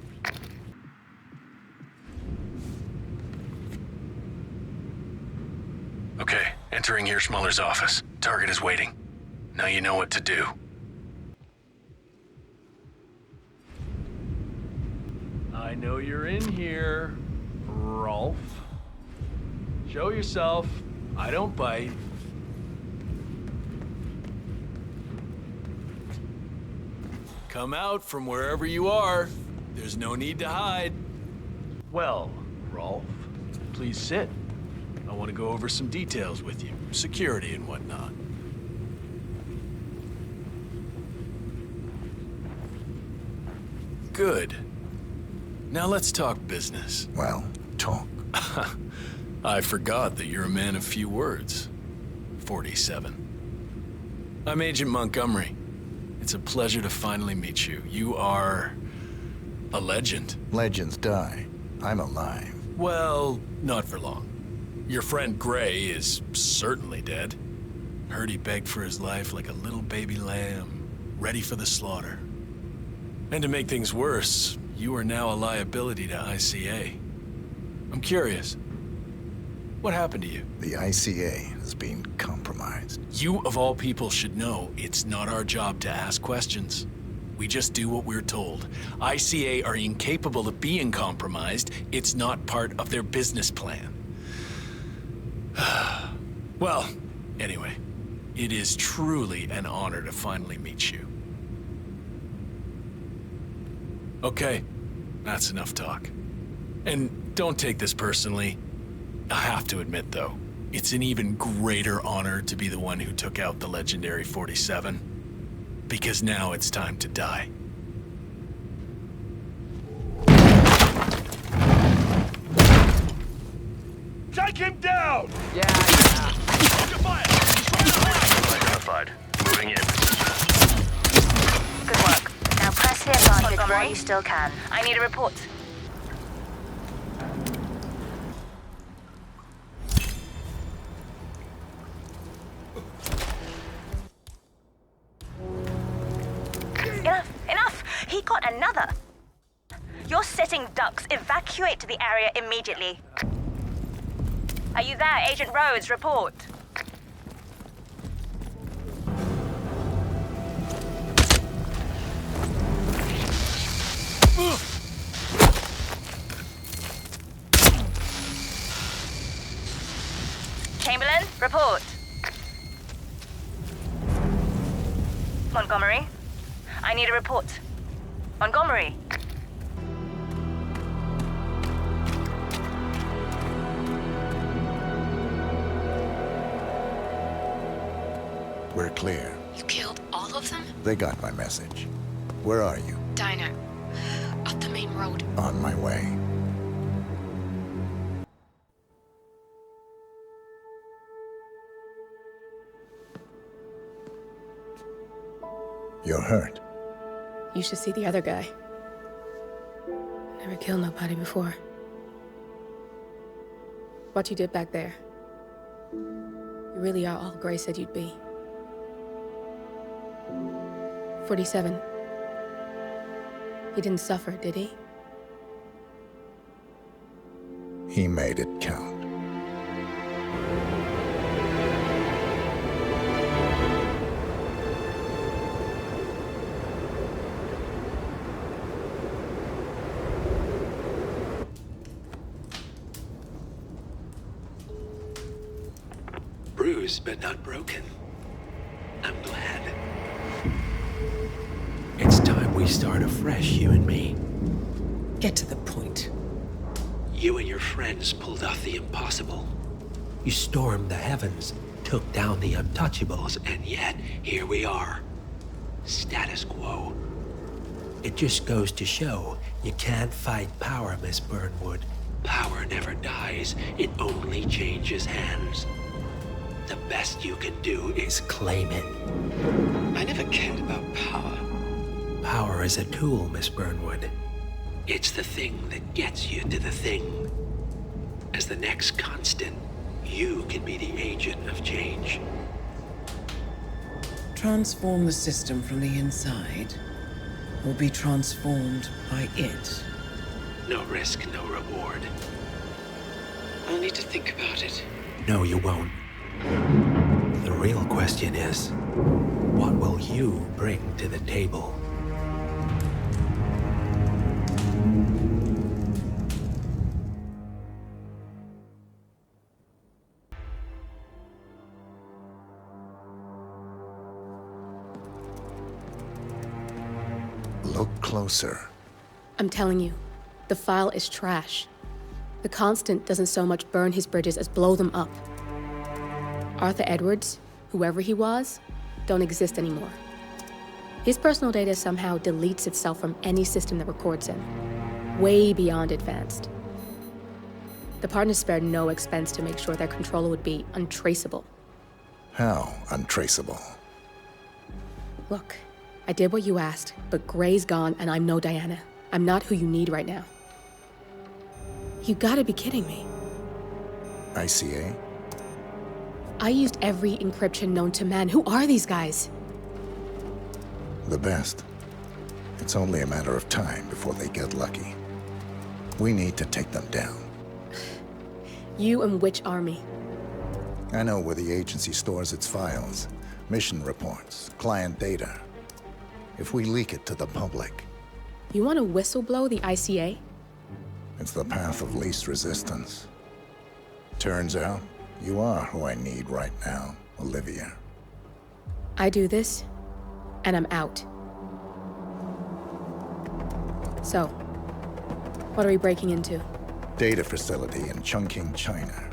Okay, entering Hirschmuller's office. Target is waiting. Now you know what to do. I know you're in here, Rolf. Show yourself. I don't bite. Come out from wherever you are. There's no need to hide. Well, Rolf, please sit. I want to go over some details with you. Security and whatnot. Good. Now let's talk business. Well, talk. I forgot that you're a man of few words. 47. I'm Agent Montgomery. It's a pleasure to finally meet you. You are a legend. Legends die. I'm alive. Well, not for long. Your friend Gray is certainly dead. Heard he begged for his life like a little baby lamb, ready for the slaughter. And to make things worse, you are now a liability to ICA. I'm curious, what happened to you? The ICA has been compromised. You, of all people, should know it's not our job to ask questions. We just do what we're told. ICA are incapable of being compromised. It's not part of their business plan. Well, anyway, it is truly an honor to finally meet you. Okay, that's enough talk. And don't take this personally. I have to admit, though, it's an even greater honor to be the one who took out the legendary 47. Because now it's time to die. Take him down! Yeah. Under fire! Identified. Moving in. Good work. Now press the advantage while you still can. I need a report. Enough! He got another! You're sitting ducks. Evacuate to the area immediately. Are you there, Agent Rhodes? Report. Chamberlain, report. Montgomery, I need a report. Montgomery. We're clear. You killed all of them? They got my message. Where are you? Diner. Up the main road. On my way. You're hurt. You should see the other guy. Never killed nobody before. What you did back there. You really are all Gray said you'd be. 47. He didn't suffer, did he? He made it count. Bruised but not broken. I'm glad. It's time we start afresh, you and me. Get to the point. You and your friends pulled off the impossible. You stormed the heavens, took down the untouchables, and yet here we are. Status quo. It just goes to show you can't fight power, Miss Burnwood. Power never dies, it only changes hands. The best you can do is claim it. I never cared about power. Power is a tool, Miss Burnwood. It's the thing that gets you to the thing. As the next constant, you can be the agent of change. Transform the system from the inside, or be transformed by it. No risk, no reward. I'll need to think about it. No, you won't. The real question is, what will you bring to the table? Look closer. I'm telling you, the file is trash. The Constant doesn't so much burn his bridges as blow them up. Arthur Edwards, whoever he was, don't exist anymore. His personal data somehow deletes itself from any system that records him. Way beyond advanced. The partners spared no expense to make sure their controller would be untraceable. How untraceable? Look, I did what you asked, but Gray's gone and I'm no Diana. I'm not who you need right now. You gotta be kidding me. ICA? I used every encryption known to man. Who are these guys? The best. It's only a matter of time before they get lucky. We need to take them down. You and which army? I know where the agency stores its files, mission reports, client data. If we leak it to the public... You want to whistleblow the ICA? It's the path of least resistance. Turns out, you are who I need right now, Olivia. I do this, and I'm out. So, what are we breaking into? Data facility in Chongqing, China.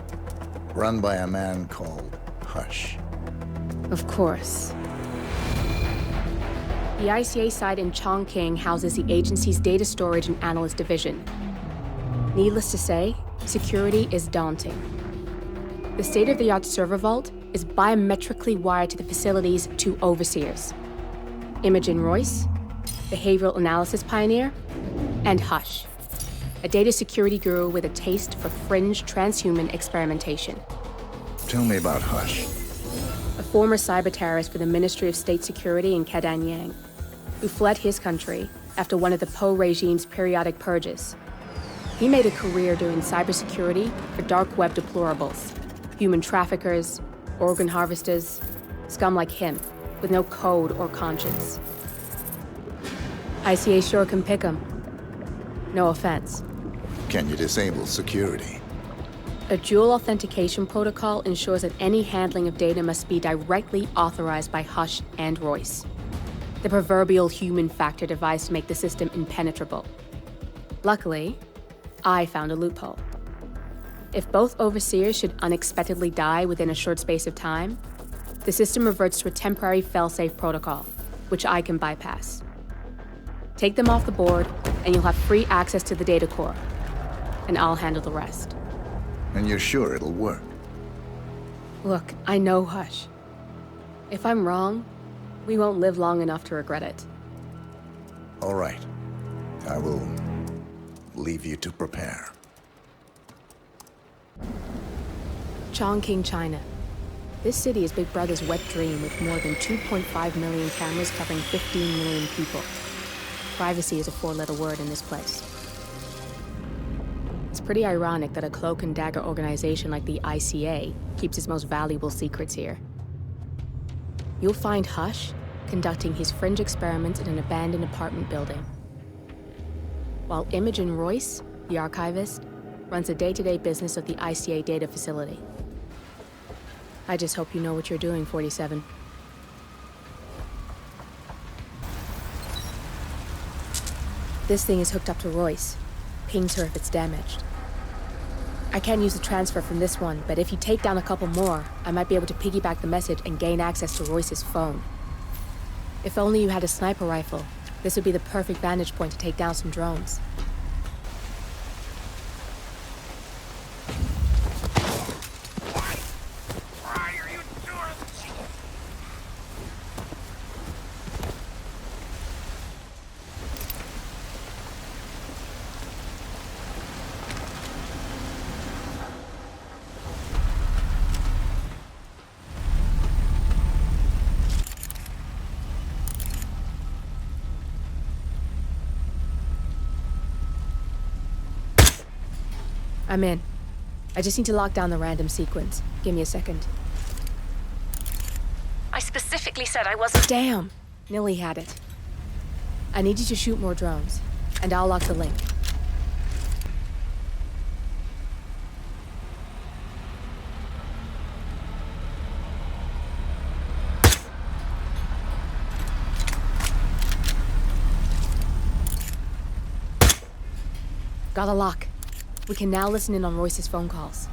Run by a man called Hush. Of course. The ICA site in Chongqing houses the agency's data storage and analyst division. Needless to say, security is daunting. The state-of-the-art server vault is biometrically wired to the facility's 2 overseers. Imogen Royce, behavioral analysis pioneer, and Hush, a data security guru with a taste for fringe transhuman experimentation. Tell me about Hush. A former cyber terrorist for the Ministry of State Security in Kadanyang, who fled his country after one of the Po regime's periodic purges. He made a career doing cybersecurity for dark web deplorables, human traffickers, organ harvesters, scum like him, with no code or conscience. ICA sure can pick him. No offense. Can you disable security? A dual authentication protocol ensures that any handling of data must be directly authorized by Hush and Royce. The proverbial human factor device to make the system impenetrable. Luckily, I found a loophole. If both overseers should unexpectedly die within a short space of time, the system reverts to a temporary fail-safe protocol, which I can bypass. Take them off the board, and you'll have free access to the data core. And I'll handle the rest. And you're sure it'll work? Look, I know Hush. If I'm wrong, we won't live long enough to regret it. All right. I will leave you to prepare. Chongqing, China. This city is Big Brother's wet dream with more than 2.5 million cameras covering 15 million people. Privacy is a 4-letter word in this place. It's pretty ironic that a cloak and dagger organization like the ICA keeps its most valuable secrets here. You'll find Hush conducting his fringe experiments in an abandoned apartment building, while Imogen Royce, the archivist, runs the day-to-day business of the ICA data facility. I just hope you know what you're doing, 47. This thing is hooked up to Royce. Pings her if it's damaged. I can't use the transfer from this one, but if you take down a couple more, I might be able to piggyback the message and gain access to Royce's phone. If only you had a sniper rifle, this would be the perfect vantage point to take down some drones. I'm in. I just need to lock down the random sequence. Give me a second. I specifically said I wasn't... Damn! Nilly had it. I need you to shoot more drones, and I'll lock the link. Got a lock. We can now listen in on Royce's phone calls.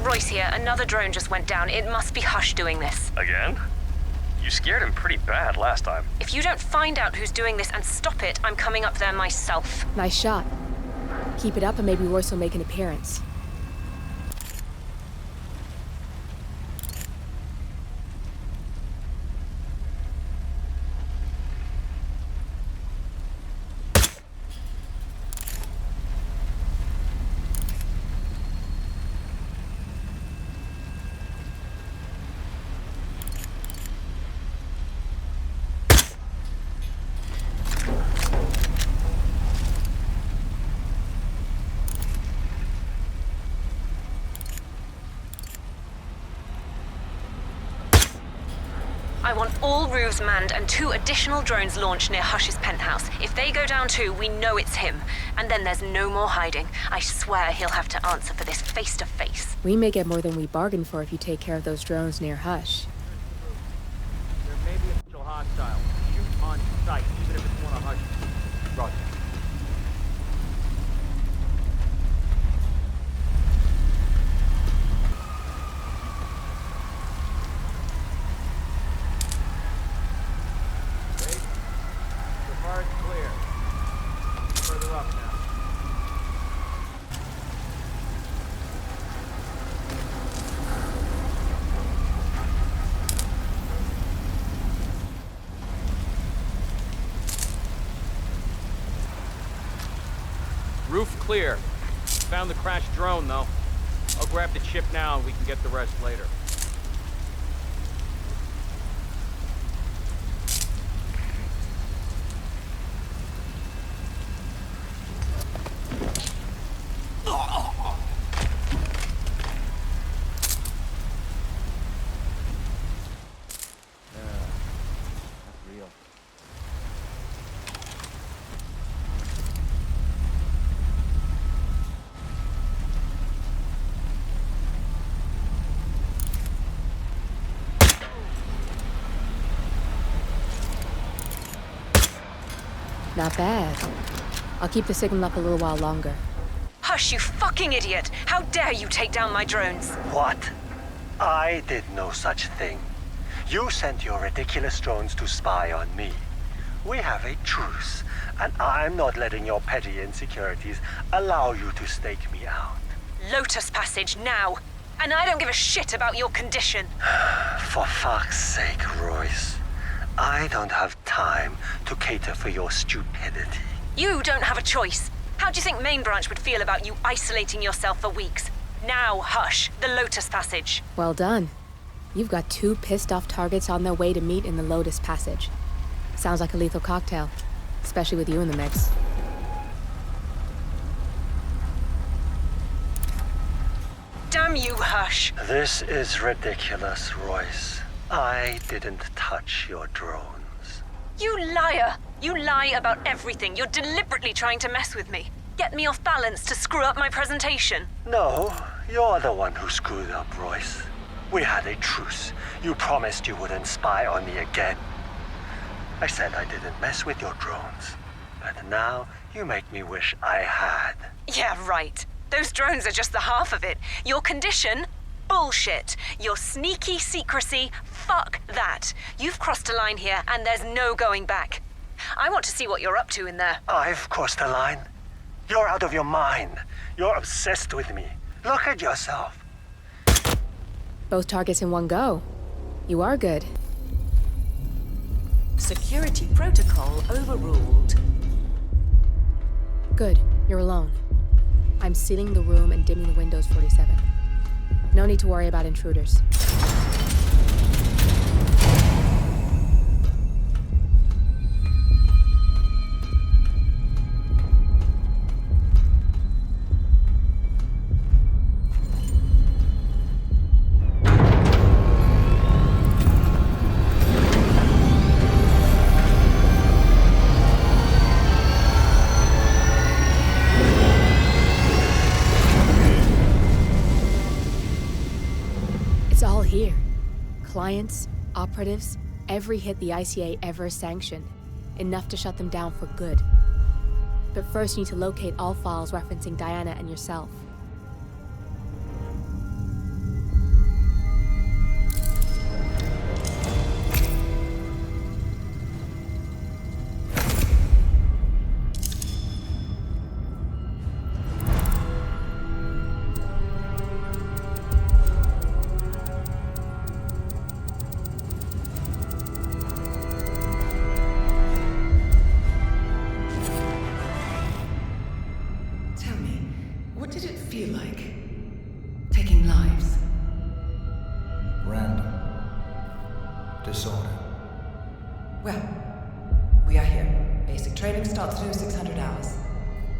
Royce here, another drone just went down. It must be Hush doing this. Again? You scared him pretty bad last time. If you don't find out who's doing this and stop it, I'm coming up there myself. Nice shot. Keep it up and maybe Royce will make an appearance. I want all roofs manned and 2 additional drones launched near Hush's penthouse. If they go down too, we know it's him. And then there's no more hiding. I swear he'll have to answer for this face to face. We may get more than we bargained for if you take care of those drones near Hush. There may be a potential hostile. Shoot on sight, even if it's one of Hush's. Roger. Roof clear. Found the crashed drone, though. I'll grab the chip now and we can get the rest later. Not bad. I'll keep the signal up a little while longer. Hush, you fucking idiot! How dare you take down my drones? What? I did no such thing. You sent your ridiculous drones to spy on me. We have a truce, and I'm not letting your petty insecurities allow you to stake me out. Lotus Passage, now! And I don't give a shit about your condition. For fuck's sake, Royce. I don't have time to cater for your stupidity. You don't have a choice. How do you think Main Branch would feel about you isolating yourself for weeks? Now, Hush, the Lotus Passage. Well done. You've got 2 pissed-off targets on their way to meet in the Lotus Passage. Sounds like a lethal cocktail, especially with you in the mix. Damn you, Hush. This is ridiculous, Royce. I didn't touch your drones. You liar! You lie about everything. You're deliberately trying to mess with me. Get me off balance to screw up my presentation. No, you're the one who screwed up, Royce. We had a truce. You promised you wouldn't spy on me again. I said I didn't mess with your drones. But now you make me wish I had. Yeah, right. Those drones are just the half of it. Your condition? Bullshit. Your sneaky secrecy? Fuck that. You've crossed a line here, and there's no going back. I want to see what you're up to in there. I've crossed a line. You're out of your mind. You're obsessed with me. Look at yourself. Both targets in one go. You are good. Security protocol overruled. Good. You're alone. I'm sealing the room and dimming the windows 47. No need to worry about intruders. It's all here. Clients, operatives, every hit the ICA ever sanctioned. Enough to shut them down for good. But first you need to locate all files referencing Diana and yourself. What did it feel like? Taking lives? Random. Disorder. Well, we are here. Basic training starts at 0600 hours.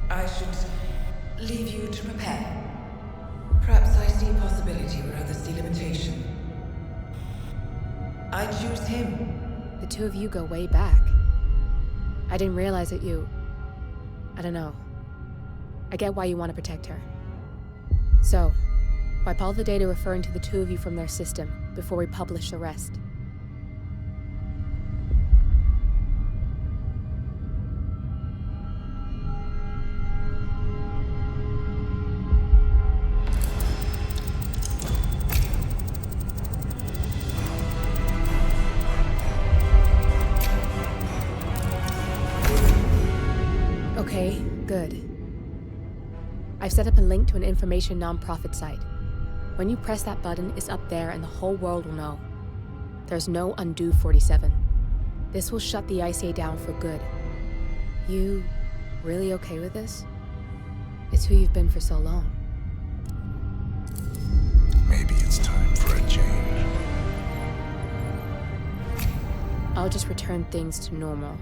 I should leave you to prepare. Perhaps I see possibility where others see limitation. I choose him. The two of you go way back. I didn't realize that you... I don't know. I get why you want to protect her. So, wipe all the data referring to the two of you from their system before we publish the rest. Okay, good. I've set up a link to an information non-profit site. When you press that button, it's up there and the whole world will know. There's no undo 47. This will shut the ICA down for good. You really okay with this? It's who you've been for so long. Maybe it's time for a change. I'll just return things to normal.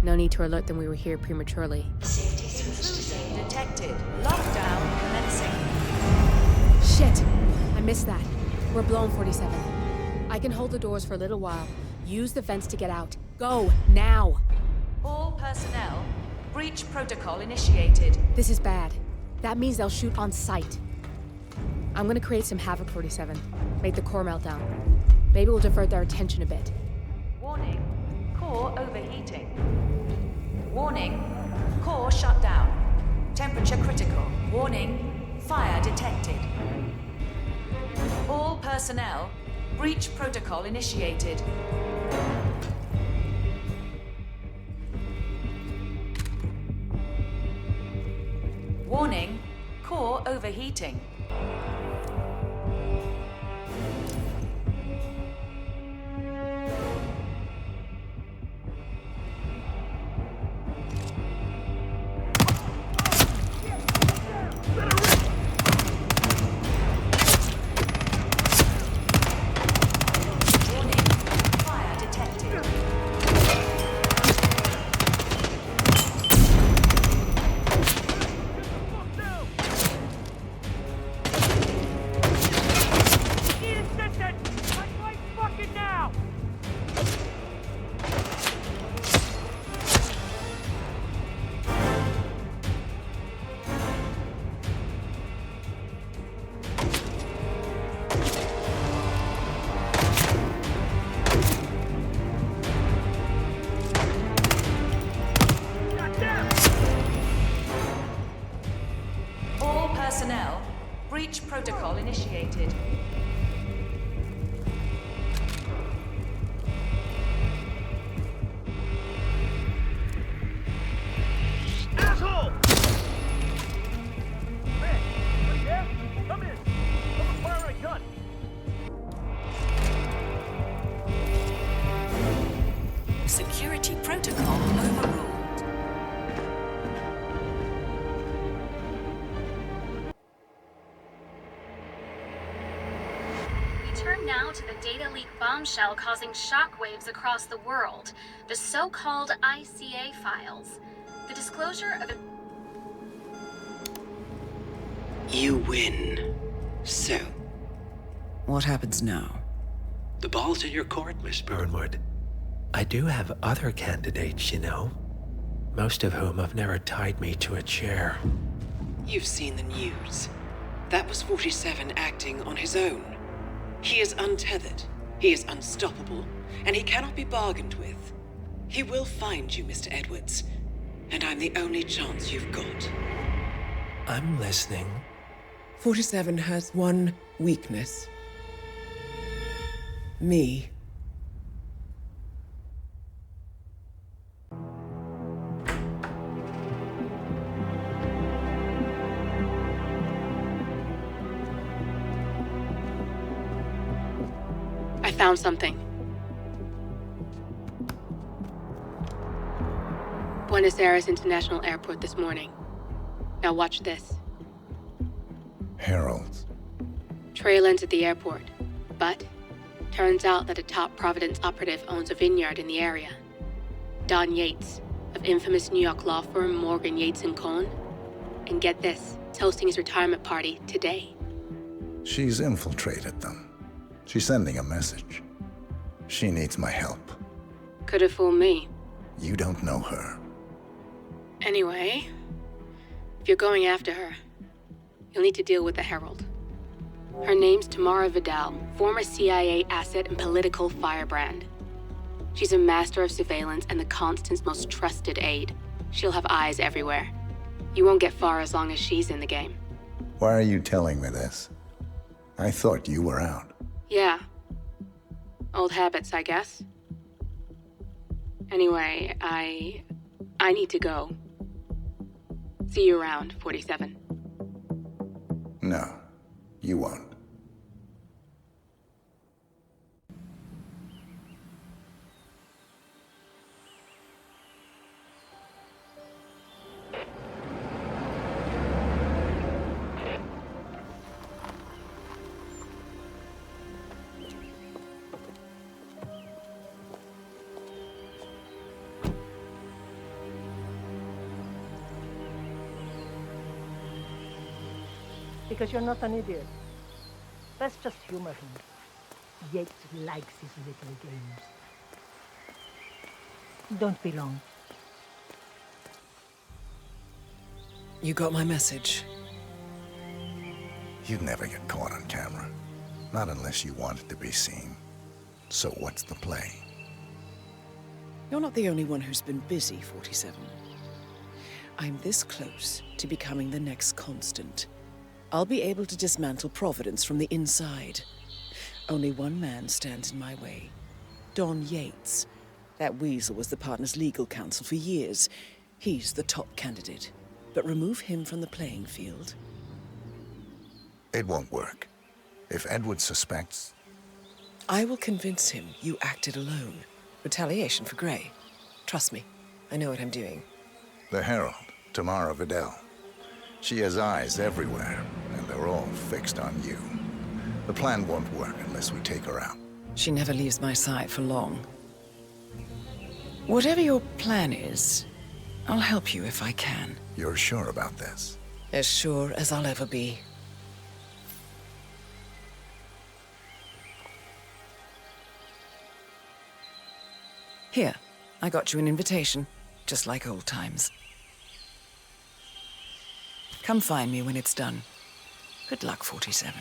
No need to alert them we were here prematurely. Intrusion detected. Lockdown commencing. Shit! I missed that. We're blown, 47. I can hold the doors for a little while. Use the vents to get out. Go, now! All personnel, breach protocol initiated. This is bad. That means they'll shoot on sight. I'm gonna create some havoc, 47. Make the core melt down. Maybe we'll divert their attention a bit. Warning, core overheating. Warning, core shut down. Temperature critical. Warning, fire detected. All personnel, breach protocol initiated. Warning, core overheating. Personnel, breach protocol initiated. Asshole! Man, yeah? Come in. Someone fire a gun. Security protocol overruled. Turn now to the data leak bombshell causing shockwaves across the world, the so-called ICA files. The disclosure of... You win. So? What happens now? The ball's in your court, Miss Burnwood. I do have other candidates, you know. Most of whom have never tied me to a chair. You've seen the news. That was 47 acting on his own. He is untethered, he is unstoppable, and he cannot be bargained with. He will find you, Mr. Edwards, and I'm the only chance you've got. I'm listening. 47 has one weakness. Me. I found something. Buenos Aires International Airport this morning. Now watch this. Heralds. Trail ends at the airport, but turns out that a top Providence operative owns a vineyard in the area. Don Yates, of infamous New York law firm Morgan, Yates & Cohn. And get this, it's hosting his retirement party today. She's infiltrated them. She's sending a message. She needs my help. Could have fooled me. You don't know her. Anyway, if you're going after her, you'll need to deal with the Herald. Her name's Tamara Vidal, former CIA asset and political firebrand. She's a master of surveillance and the Constant's most trusted aide. She'll have eyes everywhere. You won't get far as long as she's in the game. Why are you telling me this? I thought you were out. Yeah. Old habits, I guess. Anyway, I need to go. See you around, 47. No, you won't. Because you're not an idiot. Let's just humor him. Yates likes his little games. Don't be long. You got my message. You'd never get caught on camera. Not unless you want it to be seen. So what's the play? You're not the only one who's been busy, 47. I'm this close to becoming the next Constant. I'll be able to dismantle Providence from the inside. Only one man stands in my way. Don Yates. That weasel was the partner's legal counsel for years. He's the top candidate. But remove him from the playing field. It won't work. If Edward suspects... I will convince him you acted alone. Retaliation for Grey. Trust me, I know what I'm doing. The Herald, Tamara Vidal. She has eyes everywhere, and they're all fixed on you. The plan won't work unless we take her out. She never leaves my side for long. Whatever your plan is, I'll help you if I can. You're sure about this? As sure as I'll ever be. Here, I got you an invitation, just like old times. Come find me when it's done. Good luck, 47.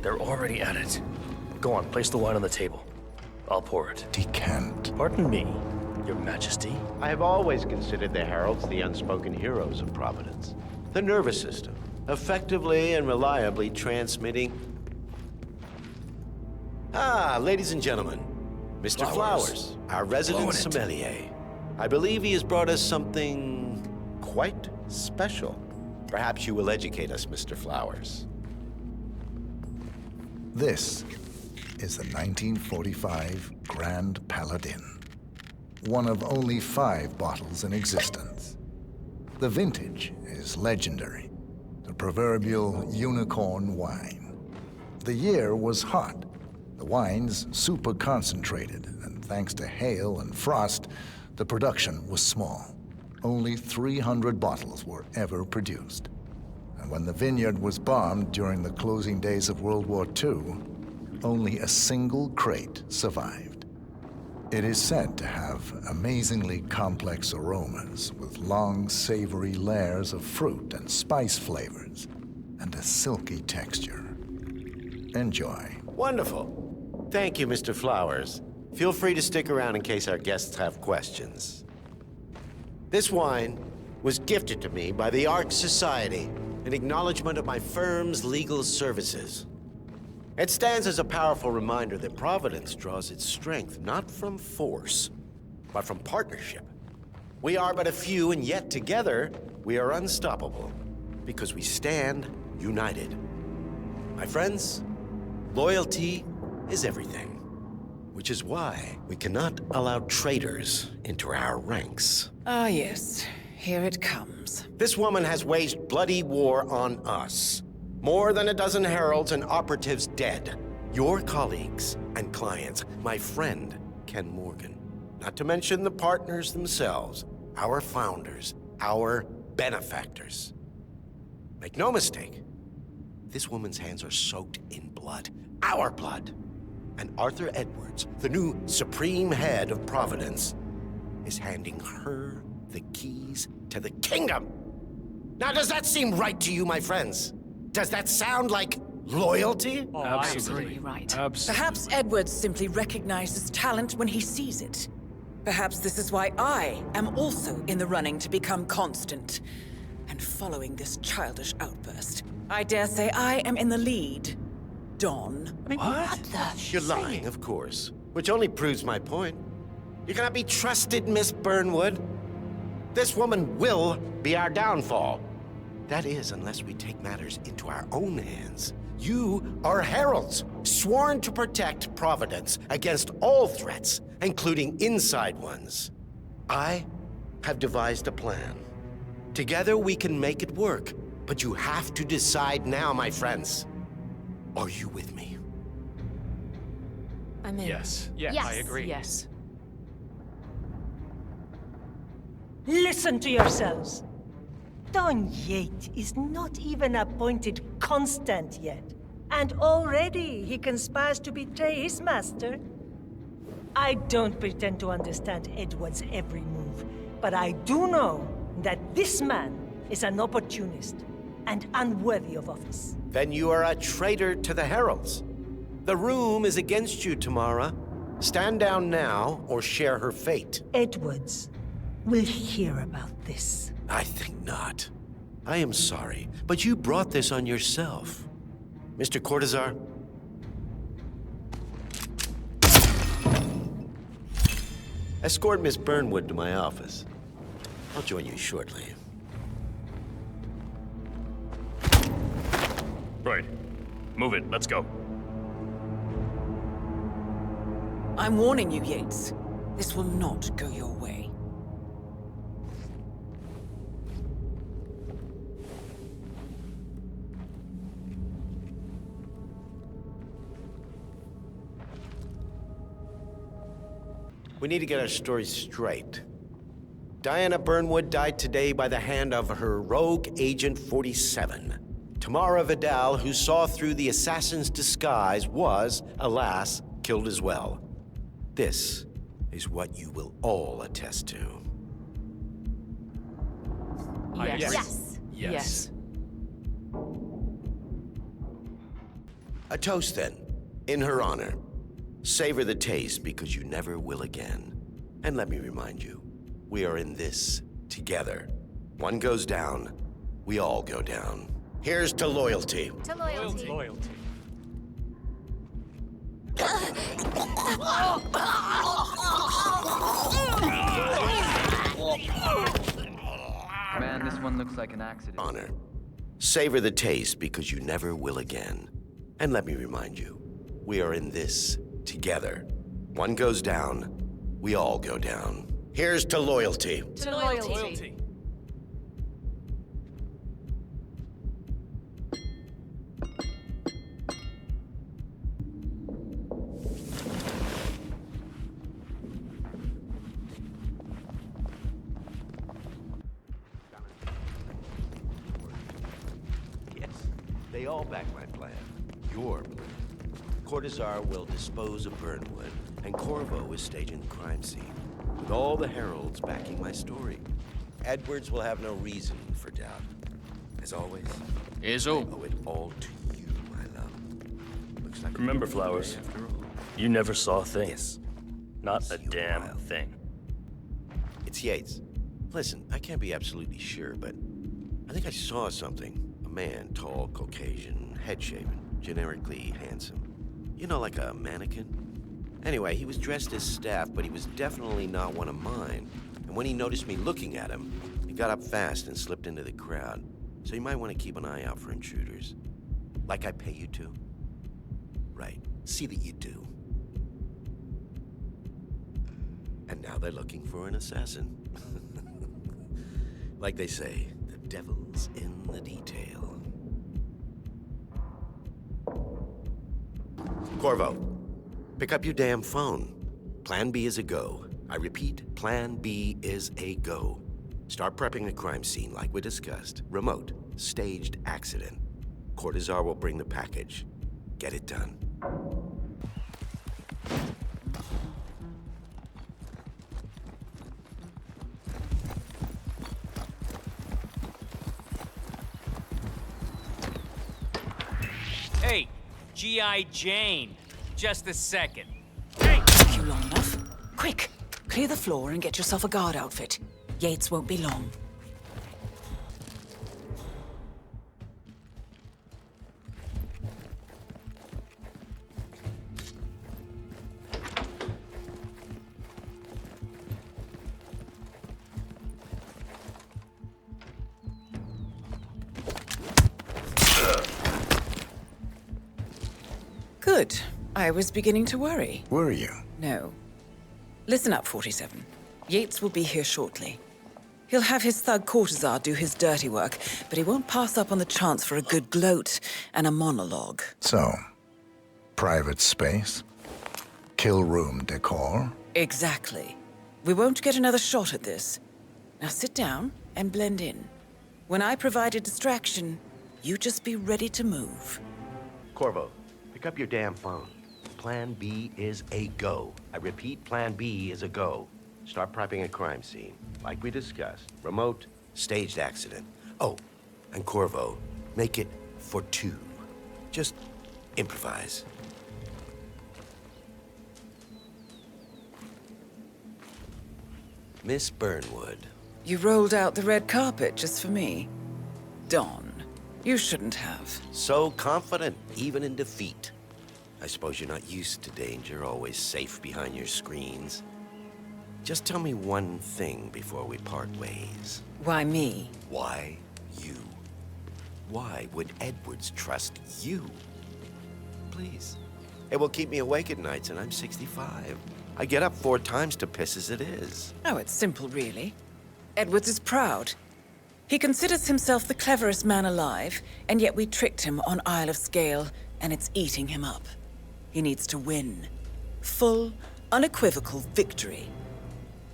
They're already at it. Go on, place the wine on the table. I'll pour it. Decant. Pardon me, Your Majesty. I have always considered the Heralds the unspoken heroes of Providence. The nervous system, effectively and reliably transmitting... Ah, ladies and gentlemen, Mr. Flowers, our resident sommelier. I believe he has brought us something quite special. Perhaps you will educate us, Mr. Flowers. This is the 1945 Grand Paladin. One of only 5 bottles in existence. The vintage is legendary. The proverbial unicorn wine. The year was hot. The wine's super concentrated, and thanks to hail and frost, the production was small. Only 300 bottles were ever produced. And when the vineyard was bombed during the closing days of World War II, only a single crate survived. It is said to have amazingly complex aromas with long, savory layers of fruit and spice flavors, and a silky texture. Enjoy. Wonderful. Thank you, Mr. Flowers. Feel free to stick around in case our guests have questions. This wine was gifted to me by the Ark Society in acknowledgement of my firm's legal services. It stands as a powerful reminder that Providence draws its strength not from force, but from partnership. We are but a few, and yet together we are unstoppable because we stand united. My friends, loyalty is everything, which is why we cannot allow traitors into our ranks. Ah, yes. Here it comes. This woman has waged bloody war on us. More than a dozen heralds and operatives dead. Your colleagues and clients, my friend, Ken Morgan. Not to mention the partners themselves, our founders, our benefactors. Make no mistake, this woman's hands are soaked in blood. Our blood. And Arthur Edwards, the new supreme head of Providence, is handing her the keys to the kingdom. Now, does that seem right to you, my friends? Does that sound like loyalty? Oh, absolutely right. Perhaps Edwards simply recognizes talent when he sees it. Perhaps this is why I am also in the running to become constant. And following this childish outburst, I dare say I am in the lead. Don. What You're lying, of course. Which only proves my point. You cannot be trusted, Miss Burnwood. This woman will be our downfall. That is, unless we take matters into our own hands. You are heralds, sworn to protect Providence against all threats, including inside ones. I have devised a plan. Together we can make it work, but you have to decide now, my friends. Are you with me? I'm in. Yes. Yes, I agree. Yes. Listen to yourselves. Don Yates is not even appointed constant yet. And already he conspires to betray his master. I don't pretend to understand Edward's every move, but I do know that this man is an opportunist and unworthy of office. Then you are a traitor to the heralds. The room is against you, Tamara. Stand down now or share her fate. Edwards will hear about this. I think not. I am sorry, but you brought this on yourself. Mr. Cortazar? Escort Miss Burnwood to my office. I'll join you shortly. Right. Move it. Let's go. I'm warning you, Yates. This will not go your way. We need to get our stories straight. Diana Burnwood died today by the hand of her rogue Agent 47. Tamara Vidal, who saw through the assassin's disguise, was, alas, killed as well. This is what you will all attest to. Yes. A toast, then, in her honor. Savor the taste, because you never will again. And let me remind you, we are in this together. One goes down, we all go down. Here's to loyalty. To loyalty. Loyalty. Man, this one looks like an accident. Honor. Savor the taste, because you never will again. And let me remind you, we are in this together. One goes down, we all go down. Here's to loyalty. To loyalty. Yes, they all back my plan. Your plan. Cortazar will dispose of Burnwood, and Corvo is staging the crime scene, with all the heralds backing my story. Edwards will have no reason for doubt. As always, I owe it all to you, my love. Looks like Remember, Flowers, you never saw a thing. Yes. Not a damn thing. It's Yates. Listen, I can't be absolutely sure, but I think I saw something. A man, tall, Caucasian, head-shaven, generically handsome. You know, like a mannequin? Anyway, he was dressed as staff, but he was definitely not one of mine. And when he noticed me looking at him, he got up fast and slipped into the crowd. So you might want to keep an eye out for intruders. Like I pay you to? Right. See that you do. And now they're looking for an assassin. Like they say, the devil's in the detail. Corvo, pick up your damn phone. Plan B is a go. I repeat, Plan B is a go. Start prepping the crime scene like we discussed. Remote, staged accident. Cortazar will bring the package. Get it done. Hey, G.I. Jane. Just a second. Took you long enough. Quick, clear the floor and get yourself a guard outfit. Yates won't be long. Good. I was beginning to worry. Were you? No. Listen up, 47. Yates will be here shortly. He'll have his thug Cortazar do his dirty work, but he won't pass up on the chance for a good gloat and a monologue. So, private space? Kill room decor? Exactly. We won't get another shot at this. Now sit down and blend in. When I provide a distraction, you just be ready to move. Corvo, pick up your damn phone. Plan B is a go. I repeat, Plan B is a go. Start prepping a crime scene, like we discussed. Remote, staged accident. Oh, and Corvo, make it for two. Just improvise. Miss Burnwood. You rolled out the red carpet just for me. Don, you shouldn't have. So confident, even in defeat. I suppose you're not used to danger, always safe behind your screens. Just tell me one thing before we part ways. Why me? Why you? Why would Edwards trust you? Please. It will keep me awake at nights, and I'm 65. I get up 4 times to piss as it is. Oh, it's simple, really. Edwards is proud. He considers himself the cleverest man alive, and yet we tricked him on Isle of Scale, and it's eating him up. He needs to win. Full, unequivocal victory.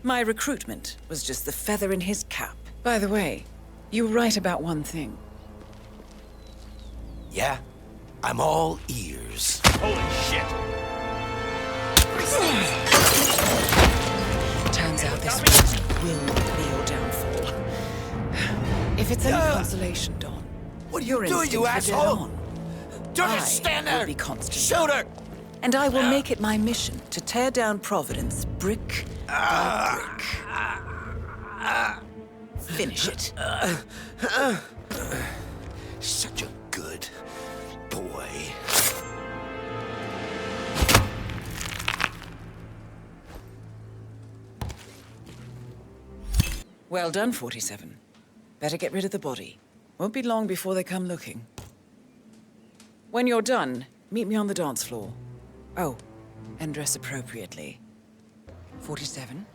My recruitment was just the feather in his cap. By the way, you were right about one thing. Yeah? I'm all ears. Holy shit! Turns out this one will be your downfall. If it's any consolation, Don. What are your you doing, you instincts are dead asshole? on. Don't just stand I will there! be constant. Shoot her! And I will make it my mission to tear down Providence brick by brick. Finish it. Such a good boy. Well done, 47. Better get rid of the body. Won't be long before they come looking. When you're done, meet me on the dance floor. Oh, and dress appropriately. 47.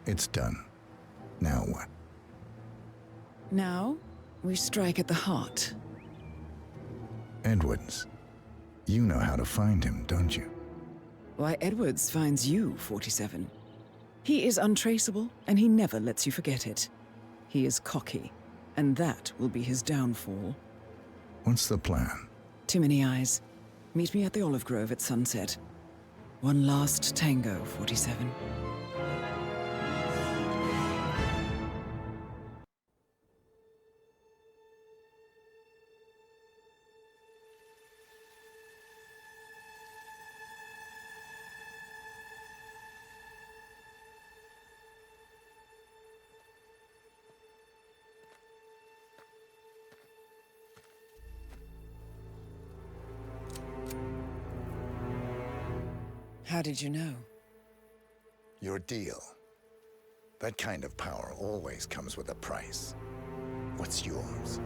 It's done. Now what? Now, we strike at the heart. Edwards. You know how to find him, don't you? Why, Edwards finds you, 47. He is untraceable, and he never lets you forget it. He is cocky, and that will be his downfall. What's the plan? Too many eyes. Meet me at the Olive Grove at sunset. One last tango, 47. How did you know? Your deal. That kind of power always comes with a price. What's yours?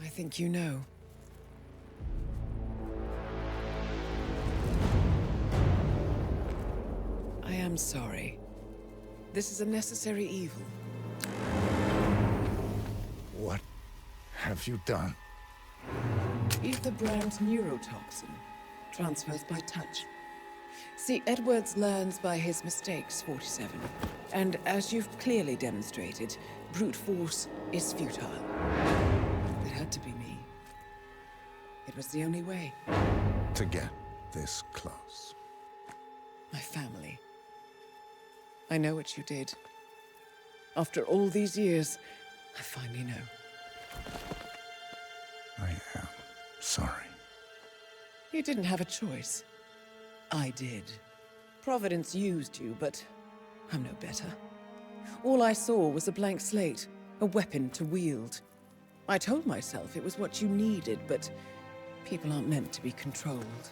I think you know. I am sorry. This is a necessary evil. What have you done? Ether brand neurotoxin transfers by touch. See, Edwards learns by his mistakes, 47. And as you've clearly demonstrated, brute force is futile. It had to be me. It was the only way. To get this close. My family. I know what you did. After all these years, I finally know. I am sorry. You didn't have a choice. I did. Providence used you, but I'm no better. All I saw was a blank slate, a weapon to wield. I told myself it was what you needed, but people aren't meant to be controlled.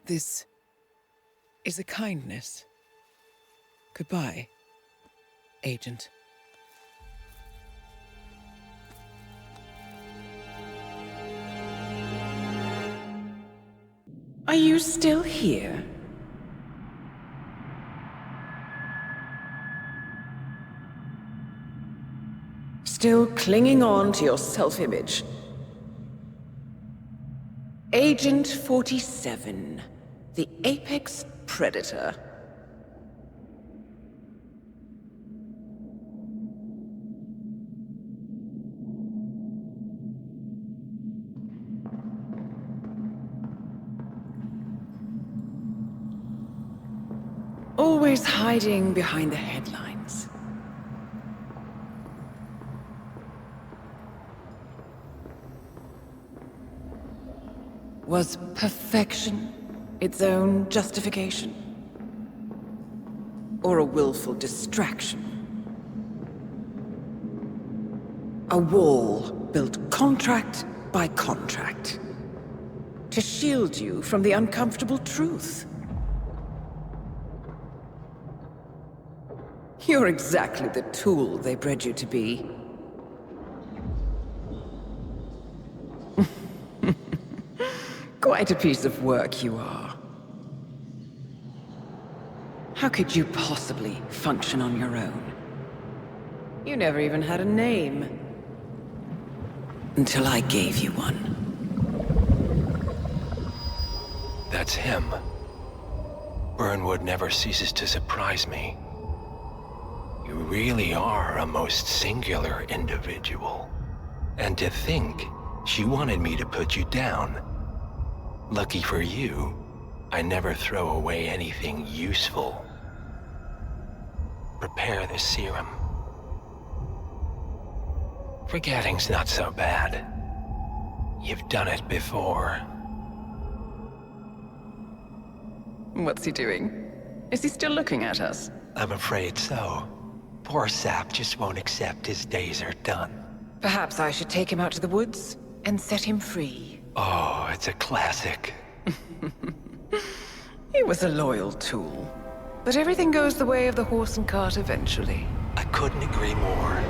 This is a kindness. Goodbye, Agent. Are you still here? Still clinging on to your self-image? Agent 47, the apex predator. Always hiding behind the headlines. Was perfection its own justification? Or a willful distraction? A wall built contract by contract to shield you from the uncomfortable truth. You're exactly the tool they bred you to be. Quite a piece of work you are. How could you possibly function on your own? You never even had a name. Until I gave you one. That's him. Burnwood never ceases to surprise me. You really are a most singular individual. And to think she wanted me to put you down. Lucky for you, I never throw away anything useful. Prepare the serum. Forgetting's not so bad. You've done it before. What's he doing? Is he still looking at us? I'm afraid so. Poor sap just won't accept his days are done. Perhaps I should take him out to the woods and set him free. Oh, it's a classic. He was a loyal tool. But everything goes the way of the horse and cart eventually. I couldn't agree more.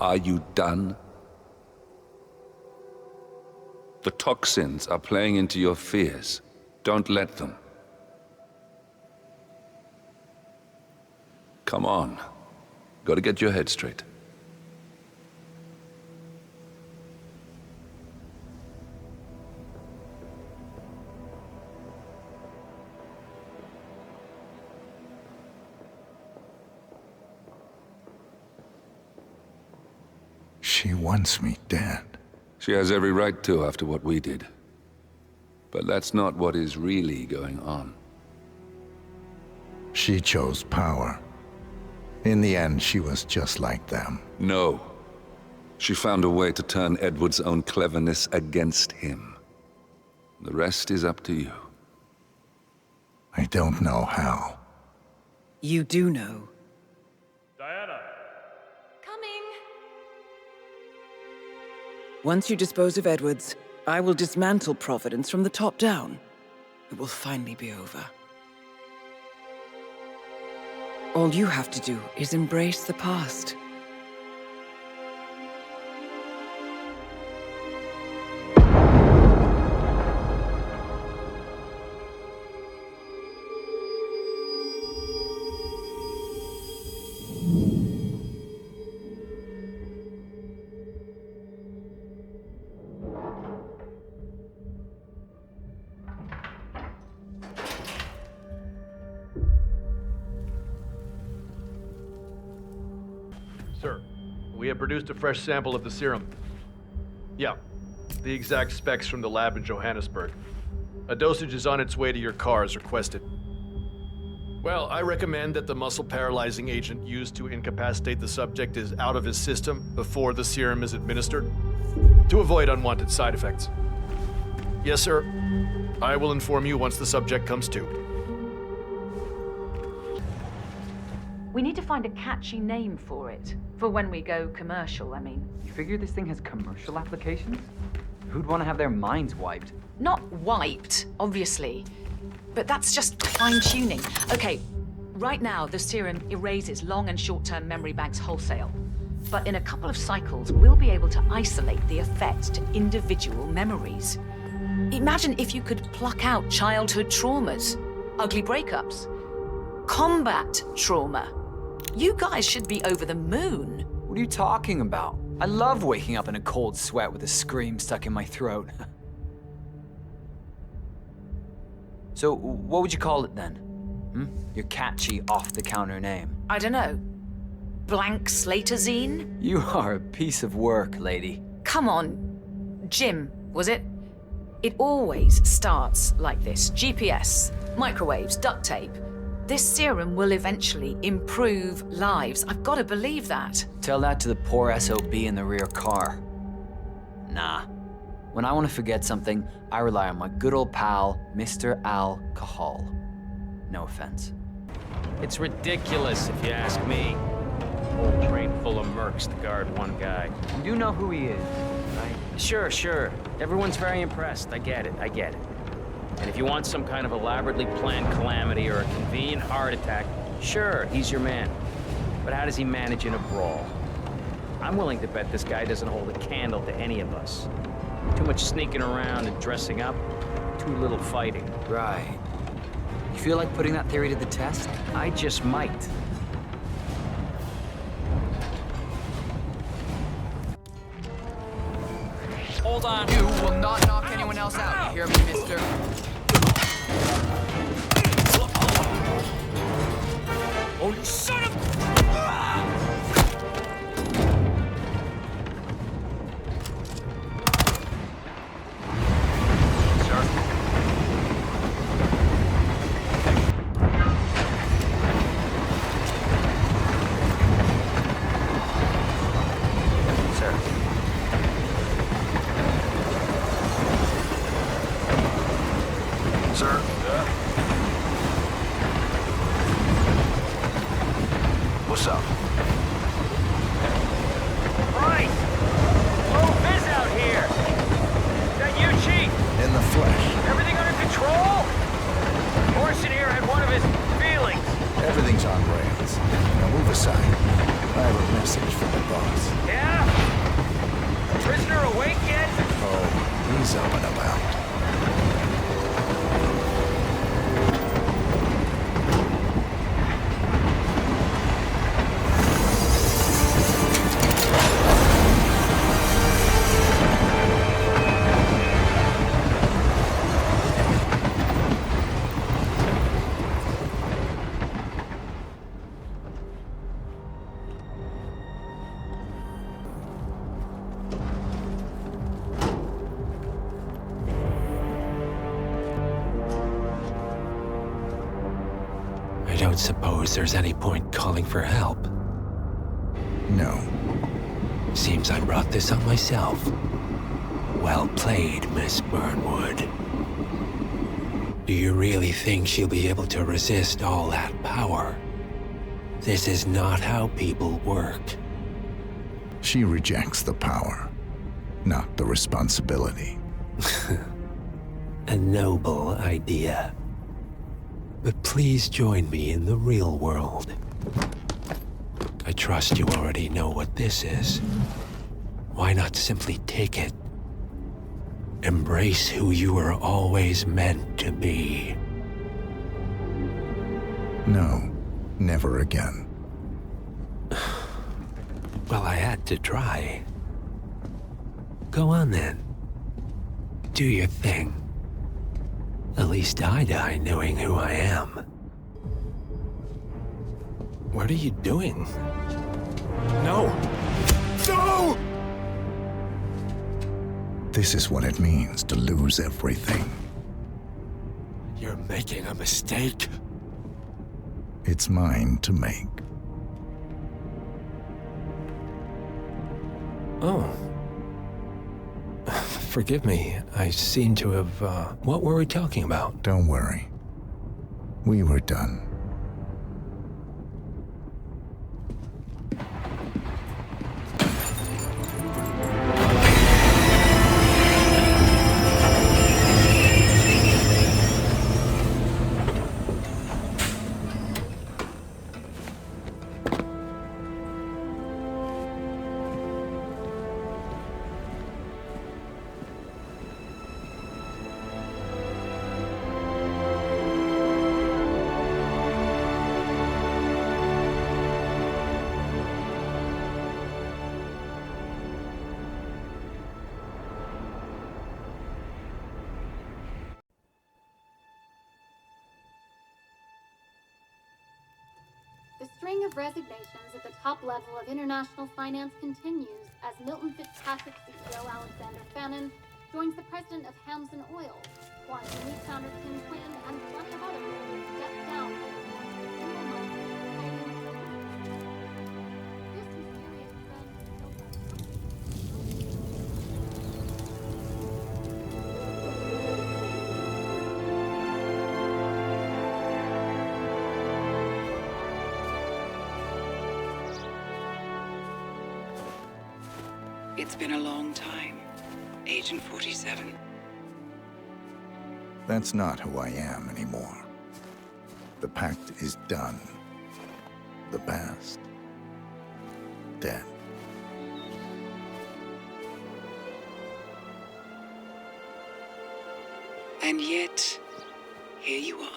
Are you done? The toxins are playing into your fears. Don't let them. Come on. Gotta get your head straight. She wants me dead. She has every right to after what we did. But that's not what is really going on. She chose power. In the end, she was just like them. No. She found a way to turn Edward's own cleverness against him. The rest is up to you. I don't know how. You do know. Diana! Coming. Once you dispose of Edwards, I will dismantle Providence from the top down. It will finally be over. All you have to do is embrace the past. we have produced a fresh sample of the serum. Yeah, the exact specs from the lab in Johannesburg. A dosage is on its way to your car as requested. Well, I recommend that the muscle-paralyzing agent used to incapacitate the subject is out of his system before the serum is administered, to avoid unwanted side effects. Yes, sir. I will inform you once the subject comes to. We need to find a catchy name for it. For when we go commercial, I mean. You figure this thing has commercial applications? Who'd want to have their minds wiped? Not wiped, obviously. But that's just fine-tuning. Okay, right now the serum erases long and short-term memory banks wholesale. But in a couple of cycles, we'll be able to isolate the effects to individual memories. Imagine if you could pluck out childhood traumas, ugly breakups, combat trauma. You guys should be over the moon. What are you talking about? I love waking up in a cold sweat with a scream stuck in my throat. So, what would you call it then? Your catchy, off-the-counter name. I don't know. Blank Slaterzine? You are a piece of work, lady. Come on. Jim, was it? It always starts like this. GPS, microwaves, duct tape. This serum will eventually improve lives. I've got to believe that. Tell that to the poor SOB in the rear car. Nah. When I want to forget something, I rely on my good old pal, Mr. Alcohol. No offense. It's ridiculous, if you ask me. Whole train full of mercs to guard one guy. You do know who he is, right? Sure. Everyone's very impressed. I get it. And if you want some kind of elaborately planned calamity or a convenient heart attack, sure, he's your man. But how does he manage in a brawl? I'm willing to bet this guy doesn't hold a candle to any of us. Too much sneaking around and dressing up, too little fighting. Right. You feel like putting that theory to the test? I just might. Hold on. You will not knock anyone else out, you hear me, mister? Oh, you son of... What's up? Right! Oh, Biz out here! Is that you, Chief? In the flesh. Everything under control? Morrison here had one of his feelings. Everything's on rails. Now move aside. I have a message from the boss. Yeah? Prisoner awake yet? Oh, he's up and about. I don't suppose there's any point calling for help. No. Seems I brought this on myself. Well played, Miss Burnwood. Do you really think she'll be able to resist all that power? This is not how people work. She rejects the power, not the responsibility. A noble idea. But please join me in the real world. I trust you already know what this is. Why not simply take it? Embrace who you were always meant to be. No, never again. Well, I had to try. Go on then. Do your thing. At least I die knowing who I am. What are you doing? No! This is what it means to lose everything. You're making a mistake. It's mine to make. Oh. Forgive me. I seem to have, What were we talking about? Don't worry. We were done. The string of resignations at the top level of international finance continues as Milton Fitzpatrick CEO Alexander Fannin joins the president of Hamson Oil, Quantum Leap founder Tim Quinn, and plenty of other people step down. It's been a long time, Agent 47. That's not who I am anymore. The pact is done. The past, dead. And yet, here you are.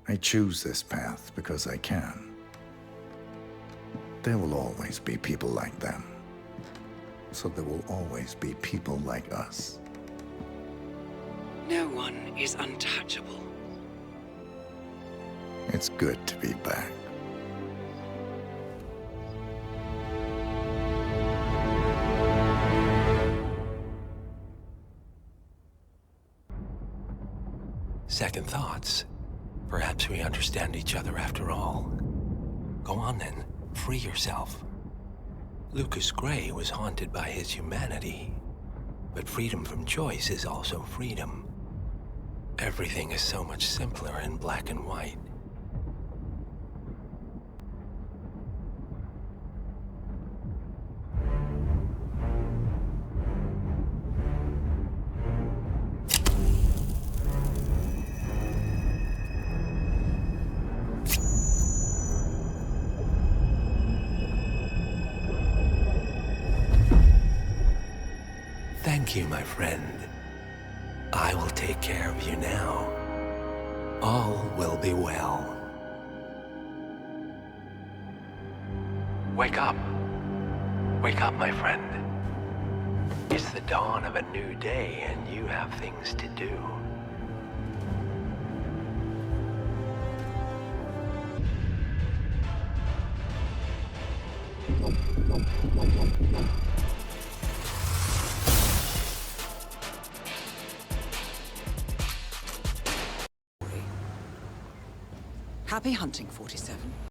I choose this path because I can. There will always be people like them. So there will always be people like us. No one is untouchable. It's good to be back. Second thoughts. Perhaps we understand each other after all. Go on then, free yourself. Lucas Gray was haunted by his humanity, but freedom from choice is also freedom. Everything is so much simpler in black and white. Thank you, my friend. I will take care of you now. All will be well. Wake up. Wake up, my friend. It's the dawn of a new day, and you have things to do. Happy hunting, 47.